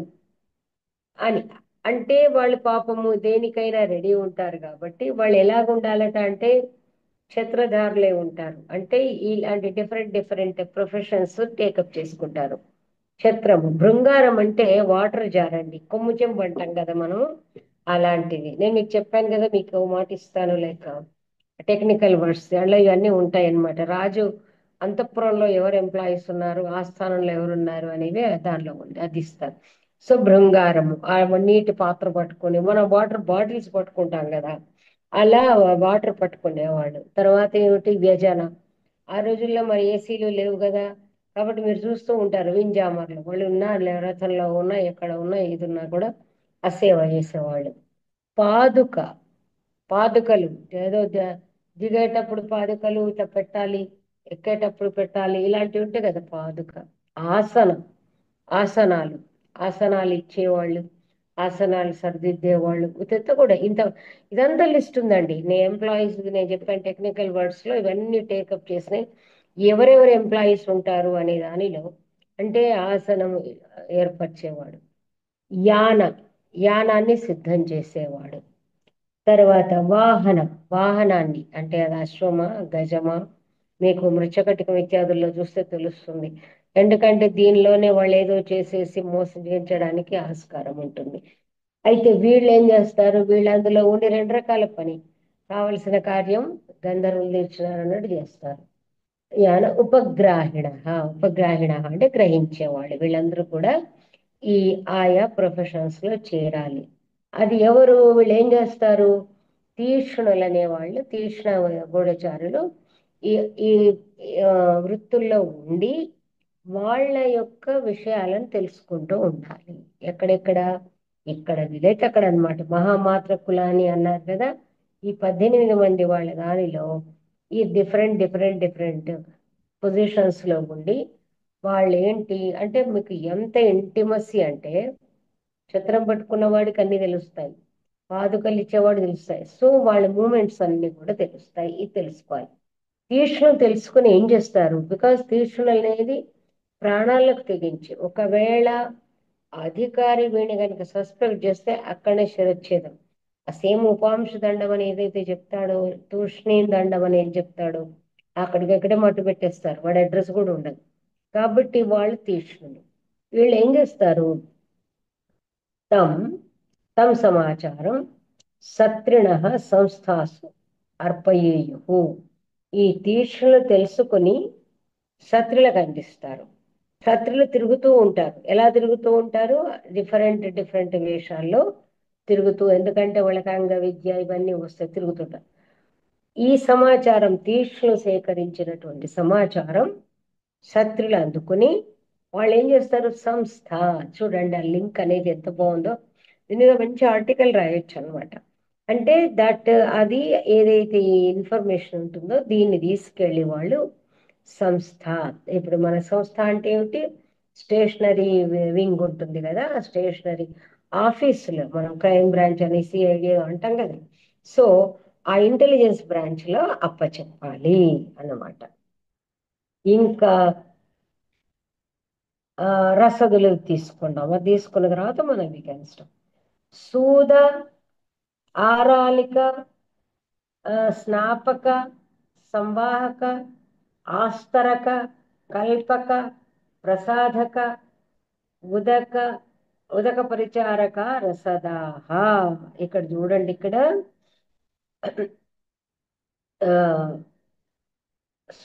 A: అని. అంటే వాళ్ళు పాపము దేనికైనా రెడీ ఉంటారు కాబట్టి వాళ్ళు ఎలాగ ఉండాలట అంటే ఛత్రధారులే ఉంటారు. అంటే ఇలాంటి డిఫరెంట్ డిఫరెంట్ ప్రొఫెషన్స్ టేకప్ చేసుకుంటారు. ఛత్రము, భృంగారం అంటే వాటర్ జార్ అండి, కొమ్ము చెంబు అంటాం కదా మనం, అలాంటిది. నేను మీకు చెప్పాను కదా, మీకు ఓ మాట ఇస్తాను లైక్ టెక్నికల్ వర్డ్స్ దాంట్లో ఇవన్నీ ఉంటాయి అన్నమాట. రాజు అంతఃపురంలో ఎవరు ఎంప్లాయీస్ ఉన్నారు, ఆస్థానంలో ఎవరున్నారు అనేవి దానిలో ఉంది, అది ఇస్తారు. సో భృంగారము ఆ నీటి పాత్ర పట్టుకొని మనం వాటర్ బాటిల్స్ పట్టుకుంటాం కదా, అలా వాటర్ పట్టుకునేవాళ్ళు. తర్వాత ఏమిటి, వ్యజన. ఆ రోజుల్లో మరి ఏసీలు లేవు కదా, కాబట్టి మీరు చూస్తూ ఉంటారు వింజామర్లు వాళ్ళు ఉన్నా రథంలో ఉన్నా ఎక్కడ ఉన్నా ఏది ఉన్నా కూడా ఆ సేవ చేసేవాళ్ళు. పాదుక, పాదుకలు ఏదో దిగేటప్పుడు పాదుకలు ఇట్లా పెట్టాలి, ఎక్కేటప్పుడు పెట్టాలి, ఇలాంటివి ఉంటాయి కదా పాదుక. ఆసనం, ఆసనాలు, ఆసనాలు ఇచ్చేవాళ్ళు, ఆసనాలు సరిదిద్దేవాళ్ళు, ఇదంతా కూడా ఇంత ఇదంతా లిస్ట్ ఉందండి. నేను ఎంప్లాయీస్ నేను చెప్పాను టెక్నికల్ వర్డ్స్ లో ఇవన్నీ టేకప్ చేసినాయి. ఎవరెవరు ఎంప్లాయీస్ ఉంటారు అనే దానిలో అంటే ఆసనం ఏర్పరిచేవాడు. యాన, యానాన్ని సిద్ధం చేసేవాడు. తర్వాత వాహనాన్ని అంటే అది అశ్వమా గజమా, మీకు మృచ్చకటికం ఇత్యాదుల్లో చూస్తే తెలుస్తుంది. ఎందుకంటే దీనిలోనే వాళ్ళు ఏదో చేసేసి మోసం చేయించడానికి ఆస్కారం ఉంటుంది. అయితే వీళ్ళు ఏం చేస్తారు, వీళ్ళు అందులో ఉండి రెండు రకాల పని, కావలసిన కార్యం గంధర్వులు తీర్చినారు అన్నట్టు చేస్తారు. యాన ఉపగ్రాహిణ అంటే గ్రహించేవాళ్ళు. వీళ్ళందరూ కూడా ఈ ఆయా ప్రొఫెషన్స్ లో చేరాలి. అది ఎవరు, వీళ్ళు ఏం చేస్తారు, తీక్ష్ణులు అనేవాళ్ళు, తీక్ష్ణ గూఢచారులు ఈ ఈ ఆ, వృత్తుల్లో ఉండి వాళ్ళ యొక్క విషయాలను తెలుసుకుంటూ ఉండాలి. ఎక్కడెక్కడ, ఇక్కడ వీలైతే అక్కడ అనమాట. మహామాత్ర కులాని అన్నారు కదా, ఈ 18 మంది వాళ్ళ దానిలో ఈ డిఫరెంట్ పొజిషన్స్ లో ఉండి వాళ్ళు ఏంటి అంటే, మీకు ఎంత ఇంటిమసీ అంటే చత్రం పట్టుకున్న వాడికి అన్ని తెలుస్తాయి, పాదుకలు ఇచ్చేవాడు తెలుస్తాయి. సో వాళ్ళ మూమెంట్స్ అన్ని కూడా తెలుస్తాయి, ఇది తెలుసుకోవాలి. తీక్ష్ణం తెలుసుకుని ఏం చేస్తారు, బికాస్ తీక్ష్ణులు అనేది ప్రాణాలకు తెగించి, ఒకవేళ అధికారి వీడిని కనుక సస్పెక్ట్ చేస్తే అక్కడనే శిరచ్ఛేదం. ఆ సేమ్ ఉపాంశ దండం అని ఏదైతే చెప్తాడో, తూష్ణీం దండం అని ఏం చెప్తాడో, అక్కడికక్కడే మట్టు పెట్టేస్తారు, వాడి అడ్రస్ కూడా ఉండదు. కాబట్టి వాళ్ళు తీక్ష్ణులు. వీళ్ళు ఏం చేస్తారు, తం తం సమాచారం సత్రిణ సంస్థాసు అర్పయేయు. ఈ తీక్ష్ణులు తెలుసుకుని క్షత్రులకు అందిస్తారు. క్షత్రులు తిరుగుతూ ఉంటారు. ఎలా తిరుగుతూ ఉంటారు, డిఫరెంట్ వేషాల్లో తిరుగుతూ, ఎందుకంటే వాళ్ళకి అంగ విద్య ఇవన్నీ వస్తే తిరుగుతుంటారు. ఈ సమాచారం, తీక్ష్ణులు సేకరించినటువంటి సమాచారం క్షత్రులు అందుకుని వాళ్ళు ఏం చేస్తారు, సంస్థ, చూడండి ఆ లింక్ అనేది ఎంత బాగుందో, దీని మీద మంచి ఆర్టికల్ రాయొచ్చు అనమాట. అంటే దట్ అది ఏదైతే ఇన్ఫర్మేషన్ ఉంటుందో దీన్ని తీసుకెళ్ళి వాళ్ళు సంస్థ, ఇప్పుడు మన సంస్థ అంటే ఏమిటి, స్టేషనరీ వింగ్ ఉంటుంది కదా, స్టేషనరీ ఆఫీసులో మనం క్రైమ్ బ్రాంచ్ అని సిఐడి అంటాం కదా, సో ఆ ఇంటెలిజెన్స్ బ్రాంచ్ లో అప్పచెప్పాలి అన్నమాట. ఇంకా రసదులు తీసుకున్నాం, అది తీసుకున్న తర్వాత మనం వికరిస్తాం. సూద, ఆరాలిక, స్నాపక, సంవాహక, ఆస్తరక, కల్పక, ప్రసాధక, ఉదక ఉదక పరిచారక, రసదాహ. ఇక్కడ చూడండి, ఇక్కడ ఆ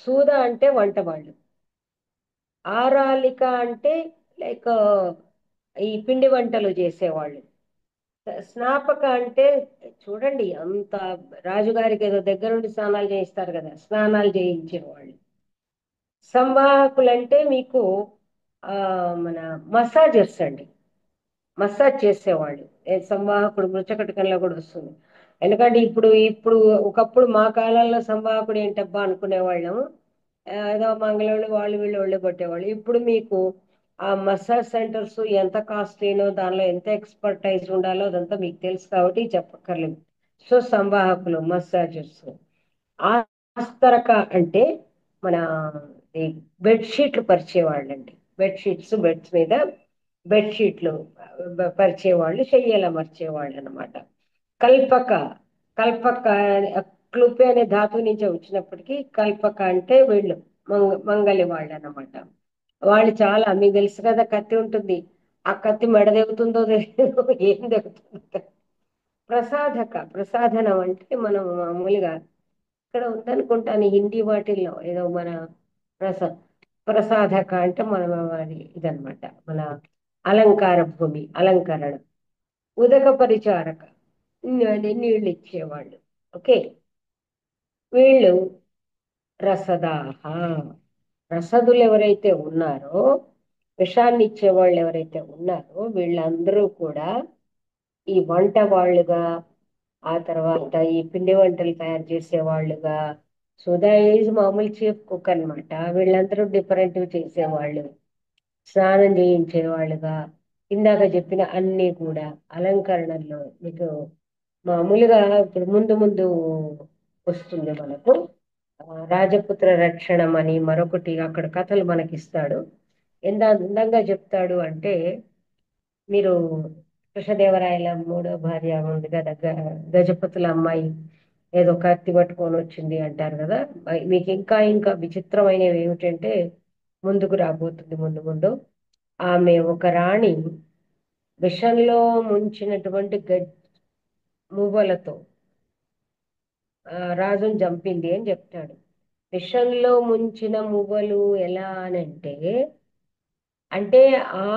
A: సూద అంటే వంటవాళ్ళు, ఆరాలిక అంటే లైక్ ఈ పిండి వంటలు చేసేవాళ్ళు, స్నాపక అంటే చూడండి అంత రాజుగారికి ఏదో దగ్గరుండి స్నానాలు చేయిస్తారు కదా, స్నానాలు చేయించేవాళ్ళు. సంవాహకులు అంటే మీకు ఆ మన మసాజర్స్ అండి, మసాజ్ చేసేవాళ్ళు. సంవాహకుడు మృచ్చకటకంలో కూడా వస్తుంది. ఎందుకంటే ఇప్పుడు ఇప్పుడు ఒకప్పుడు మా కాలంలో సంవాహకుడు ఏంటబ్బా అనుకునేవాళ్ళం, ఏదో మంగళవాళ్ళు వాళ్ళు వీళ్ళు ఒళ్ళు కొట్టేవాళ్ళు. ఇప్పుడు మీకు ఆ మసాజ్ సెంటర్స్ ఎంత కాస్ట్లీనో, దానిలో ఎంత ఎక్స్పర్టైజ్ ఉండాలో అదంతా మీకు తెలుసు కాబట్టి చెప్పక్కర్లేదు. So సంవాహకులు, massagers. ఆస్తరక అంటే మన ఈ బెడ్షీట్లు పరిచేవాళ్ళండి, బెడ్స్ మీద బెడ్షీట్లు పరిచేవాళ్ళు, చెయ్యల మర్చేవాళ్ళు అనమాట. కల్పక, కల్పక క్లుపే అనే ధాతువు నుంచి వచ్చినప్పటికీ కల్పక అంటే వీళ్ళు మంగలి వాళ్ళు అనమాట. వాళ్ళు చాలా, మీకు తెలుసు కదా కత్తి ఉంటుంది, ఆ కత్తి మెడ తెగుతుందో తెలియదు, ఏం తెగుతుందో. ప్రసాధనం అంటే మనం మామూలుగా ఇక్కడ ఉందనుకుంటాను హిందీ వాటిల్లో ఏదో మన ప్రస ప్రసాధక అంటే మనం అది ఇదనమాట, మన అలంకార భూమి, అలంకరణ. ఉదక పరిచారక, నీళ్ళు ఇచ్చేవాళ్ళు. ఓకే, వీళ్ళు రసదాహ, రసదులు ఎవరైతే ఉన్నారో, విషాన్ని ఇచ్చేవాళ్ళు ఎవరైతే ఉన్నారో వీళ్ళందరూ కూడా ఈ వంట వాళ్ళుగా, ఆ తర్వాత ఈ పిండి వంటలు తయారు చేసే వాళ్ళుగా, సుధా ఈజ్ మామూలు చీఫ్ కుక్ అనమాట, వీళ్ళందరూ డిఫరెంట్ చేసేవాళ్ళు, స్నానం చేయించేవాళ్ళుగా, ఇందాక చెప్పిన అన్ని కూడా అలంకరణల్లో మీకు మామూలుగా ఇప్పుడు ముందు ముందు వస్తుంది మనకు రాజపుత్ర రక్షణం అని మరొకటి, అక్కడ కథలు మనకిస్తాడు. ఎంత అందంగా చెప్తాడు అంటే, మీరు కృష్ణదేవరాయల మూడో భార్య ఉంది కదా, గజపతుల అమ్మాయి ఏదో కత్తి పట్టుకొని వచ్చింది అంటారు కదా. మీకు ఇంకా ఇంకా విచిత్రమైనవి ఏమిటంటే ముందుకు రాబోతుంది ముందు ముందు. ఆమె ఒక రాణి విషంలో ముంచినటువంటి మువ్వలతో రాజును చంపింది అని చెప్తాడు. విషంలో ముంచిన మువ్వలు ఎలా అనంటే, అంటే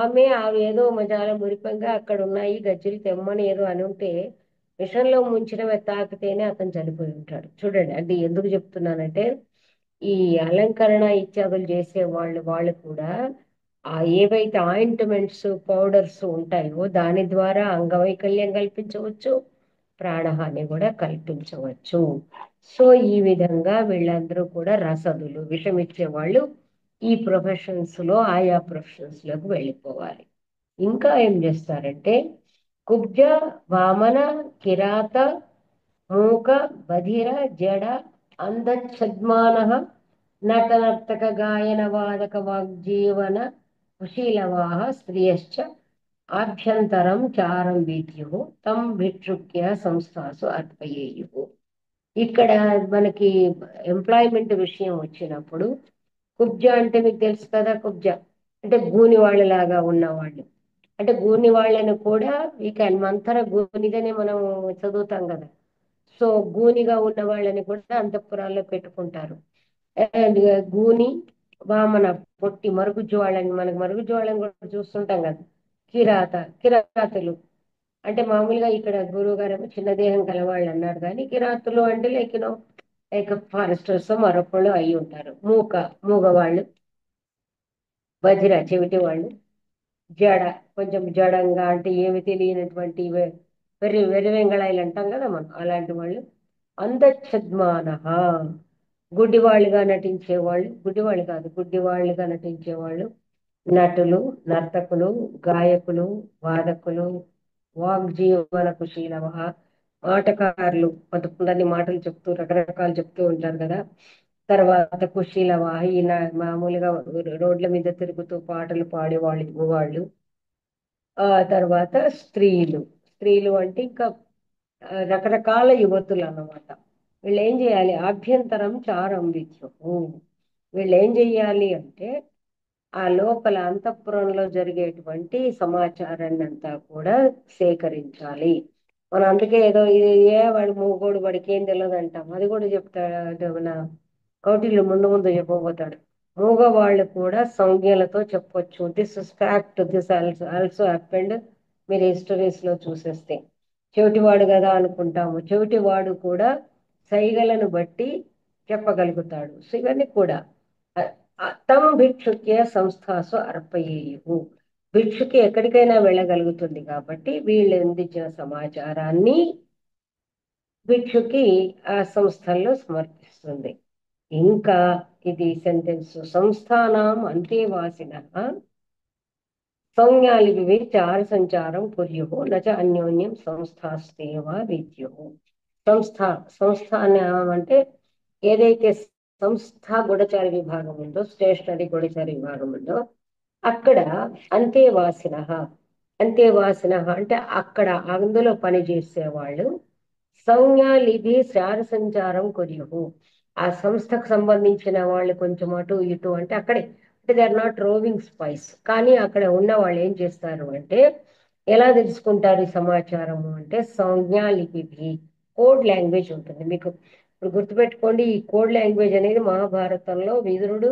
A: ఆమె ఏదో మజాల మురిపంగా అక్కడ ఉన్నాయి గజ్జలు తెమ్మని ఏదో అని ఉంటే విషంలో ముంచిన తాకితేనే అతను చనిపోయి ఉంటాడు. చూడండి, అది ఎందుకు చెప్తున్నానంటే, ఈ అలంకరణ ఇత్యాదులు చేసే వాళ్ళు కూడా ఏవైతే ఆయింట్మెంట్స్ పౌడర్స్ ఉంటాయో దాని ద్వారా అంగవైకల్యం కల్పించవచ్చు, ప్రాణహాని కూడా కల్పించవచ్చు. సో ఈ విధంగా వీళ్ళందరూ కూడా రసదులు, విషం ఇచ్చే వాళ్ళు ఈ ప్రొఫెషన్స్ లో ఆయా ప్రొఫెషన్స్ లోకి వెళ్ళిపోవాలి. ఇంకా ఏం చేస్తారంటే, కుబ్జ, వామన, కిరాత, మూక, బధిర, జడ, అంధఛద్మాన, నటనర్తక, గాయన, వాదక, వాగ్జీవన, కుశీలవాహ స్త్రియశ్చ ఆభ్యంతరం చారం వీద్యు తం భిక్షుక్య సంస్థాసు అర్పయేయు. ఇక్కడ మనకి ఎంప్లాయ్మెంట్ విషయం వచ్చినప్పుడు కుబ్జ అంటే మీకు తెలుసు కదా. కుబ్జ అంటే గూని వాళ్ళలాగా ఉన్నవాళ్ళు. అంటే గూని వాళ్ళని కూడా మంతర గూనిగానే మనం చదువుతాం కదా. సో గూనిగా ఉన్న వాళ్ళని కూడా అంతఃపురాల్లో పెట్టుకుంటారు. అండ్ గూని, వామన, పొట్టి మరుగుజ్జు వాళ్ళని, మనకి మరుగుజ్జు వాళ్ళని కూడా చూస్తుంటాం కదా. కిరాత, కిరాతులు అంటే మామూలుగా ఇక్కడ గురువు గారు చిన్న దేహం కలవాళ్ళు అన్నారు, కానీ కిరాతులు అంటే లైక్ ఫారెస్టర్స్ మరొకళ్ళు అయి ఉంటారు. మూగవాళ్ళు, బజిర చెవిటి వాళ్ళు, జడ కొంచెం జడంగా అంటే ఏమి తెలియనటువంటి వెర్రి వెంగళాయిలు అంటాం కదా మనం, అలాంటి వాళ్ళు. అంధఛద్మాన, గుడ్డివాళ్ళుగా నటించేవాళ్ళు, గుడ్డివాళ్ళు కాదు గుడ్డివాళ్ళుగా నటించేవాళ్ళు, నటులు, నర్తకులు, గాయకులు, వాదకులు, వాగ్జీవన కుశీలవ, మాటకారులు, కొంతమంది మాటలు చెప్తూ రకరకాలు చెప్తూ ఉంటారు కదా. తర్వాత కుశీలవాహ, ఈయన మామూలుగా రోడ్ల మీద తిరుగుతూ పాటలు పాడేవాళ్ళు. ఆ తర్వాత స్త్రీలు. స్త్రీలు అంటే ఇంకా రకరకాల యువతులు అన్నమాట. వీళ్ళు ఏం చేయాలి? ఆభ్యంతరం చారంభిత్యు. వీళ్ళు ఏం చెయ్యాలి అంటే ఆ లోపల అంతఃపురంలో జరిగేటువంటి సమాచారాన్ని అంతా కూడా సేకరించాలి. మనం అందుకే ఏదో ఇది వాడు మూగోడు, వాడికి ఏం తెలియదు అంటాం. అది కూడా చెప్తాడు మన కౌటిల్యుడు ముందు ముందు చెప్పబోతాడు. మూగవాళ్ళు కూడా సంజ్ఞలతో చెప్పొచ్చు. This is fact, this also happened. మీరు హిస్టరీస్ లో చూసేస్తే చెవిటివాడు కదా అనుకుంటాము, చెవిటివాడు కూడా సైగలను బట్టి చెప్పగలుగుతాడు. సో ఇవన్నీ కూడా తం భిక్షుక్య సంస్థాసు అర్పయేయు. భిక్షుకి ఎక్కడికైనా వెళ్ళగలుగుతుంది కాబట్టి వీళ్ళు అందించిన సమాచారాన్ని భిక్షుకి ఆ సంస్థల్లో సమర్పిస్తుంది. ఇంకా ఇది సెంటెన్స్, సంస్థానం అంతేవాసిన సంజ్ఞాలిపి చార సంచారం కుర్యు నచ అన్యోన్యం సంస్థాస్తేవా విద్యు. సంస్థానం అంటే ఏదైతే సంస్థ గూఢచారి విభాగం ఉందో, స్టేషనరీ గూఢచారి విభాగం ఉందో అక్కడ అంతేవాసిన అంటే అక్కడ అందులో పనిచేసే వాళ్ళు సంజ్ఞాలిపి చార సంచారం కొరియు. ఆ సంస్థకు సంబంధించిన వాళ్ళు కొంచెం అటు ఇటు అంటే అక్కడే, అంటే they are not roving spies. కానీ అక్కడ ఉన్న వాళ్ళు ఏం చేస్తారు అంటే, ఎలా తెలుసుకుంటారు ఈ సమాచారము అంటే సంజ్ఞాలిపి, కోడ్ లాంగ్వేజ్ ఉంటుంది మీకు. ఇప్పుడు గుర్తుపెట్టుకోండి, ఈ కోడ్ లాంగ్వేజ్ అనేది మహాభారతంలో విదురుడు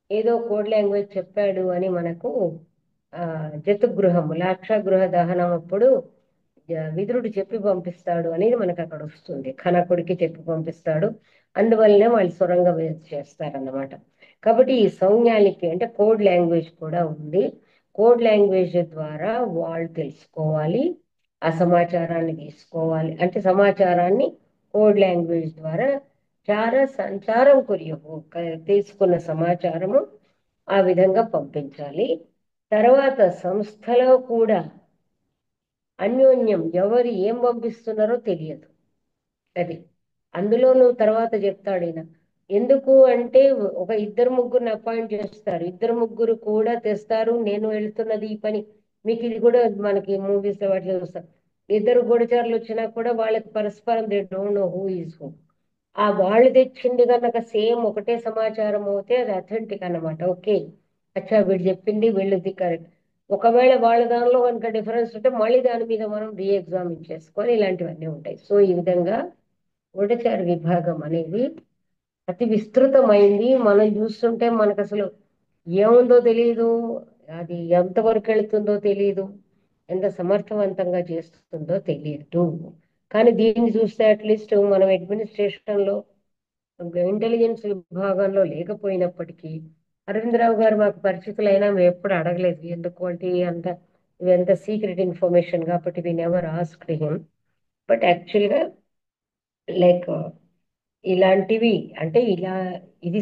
A: ఏదో కోడ్ లాంగ్వేజ్ చెప్పాడు అని మనకు జతుగృహము లాక్షాగృహ దహనం అప్పుడు విదురుడు చెప్పి పంపిస్తాడు అనేది మనకు అక్కడ వస్తుంది. కనకుడికి చెప్పి పంపిస్తాడు, అందువల్లనే వాళ్ళు సొరంగ చేస్తారన్నమాట. కాబట్టి ఈ సంజ్ఞాలిపి అంటే కోడ్ లాంగ్వేజ్ కూడా ఉంది. కోడ్ లాంగ్వేజ్ ద్వారా వాళ్ళు తెలుసుకోవాలి, ఆ సమాచారాన్ని తీసుకోవాలి. అంటే సమాచారాన్ని కోడ్ లాంగ్వేజ్ ద్వారా సంచారం కొరియవు, తీసుకున్న సమాచారము ఆ విధంగా పంపించాలి. తర్వాత సంస్థలో కూడా అన్యోన్యం ఎవరు ఏం పంపిస్తున్నారో తెలియదు. అది అందులో నువ్వు తర్వాత చెప్తాడు ఈయన. ఎందుకు అంటే ఒక ఇద్దరు ముగ్గురిని అపాయింట్ చేస్తారు, ఇద్దరు ముగ్గురు కూడా తెస్తారు నేను వెళ్తున్నది ఈ పని మీకు ఇది కూడా మనకి మూవీస్ వాటిలో చూస్తాం. ఇద్దరు గూఢచారులు వచ్చినా కూడా వాళ్ళకి పరస్పరం they don't know who is who. ఆ వాళ్ళు తెచ్చింది కనుక సేమ్ ఒకటే సమాచారం అవుతే అది అథెంటిక్ అన్నమాట. ఓకే, అచ్చా వీళ్ళు చెప్పింది వీళ్ళది కరెక్ట్. ఒకవేళ వాళ్ళ దానిలో కనుక డిఫరెన్స్ ఉంటే మళ్ళీ దాని మీద మనం రీఎగ్జామిన్ చేసుకొని ఇలాంటివన్నీ ఉంటాయి. సో ఈ విధంగా గూఢచార విభాగం అనేది అతి విస్తృతమైంది. మనం చూస్తుంటే మనకు అసలు ఏముందో తెలియదు, అది ఎంతవరకు వెళుతుందో తెలియదు, ఎంత సమర్థవంతంగా చేస్తుందో తెలియదు. కానీ దీన్ని చూస్తే అట్లీస్ట్ మనం అడ్మినిస్ట్రేషన్ లో ఇంటెలిజెన్స్ విభాగంలో లేకపోయినప్పటికీ అరవిందరావు గారు మాకు పరిచితులైనా మేము ఎప్పుడు అడగలేదు, ఎందుకు అంటే అంత ఇదంతా సీక్రెట్ ఇన్ఫర్మేషన్ కాబట్టి we never asked him. But యాక్చువల్గా లైక్ ఇలాంటివి అంటే ఇలా ఇది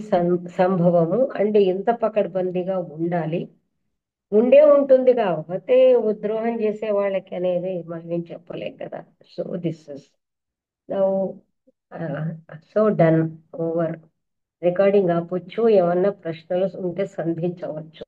A: సంభవము అండ్ ఎంత పకడ్బందీగా ఉండాలి, ఉండే ఉంటుంది. కాకపోతే ద్రోహం చేసే వాళ్ళకి అనేది మనం ఏం చెప్పలేం కదా. So this is now so done, over. Recording ఆపొచ్చు, ఏమన్నా ప్రశ్నలు ఉంటే సంధించవచ్చు.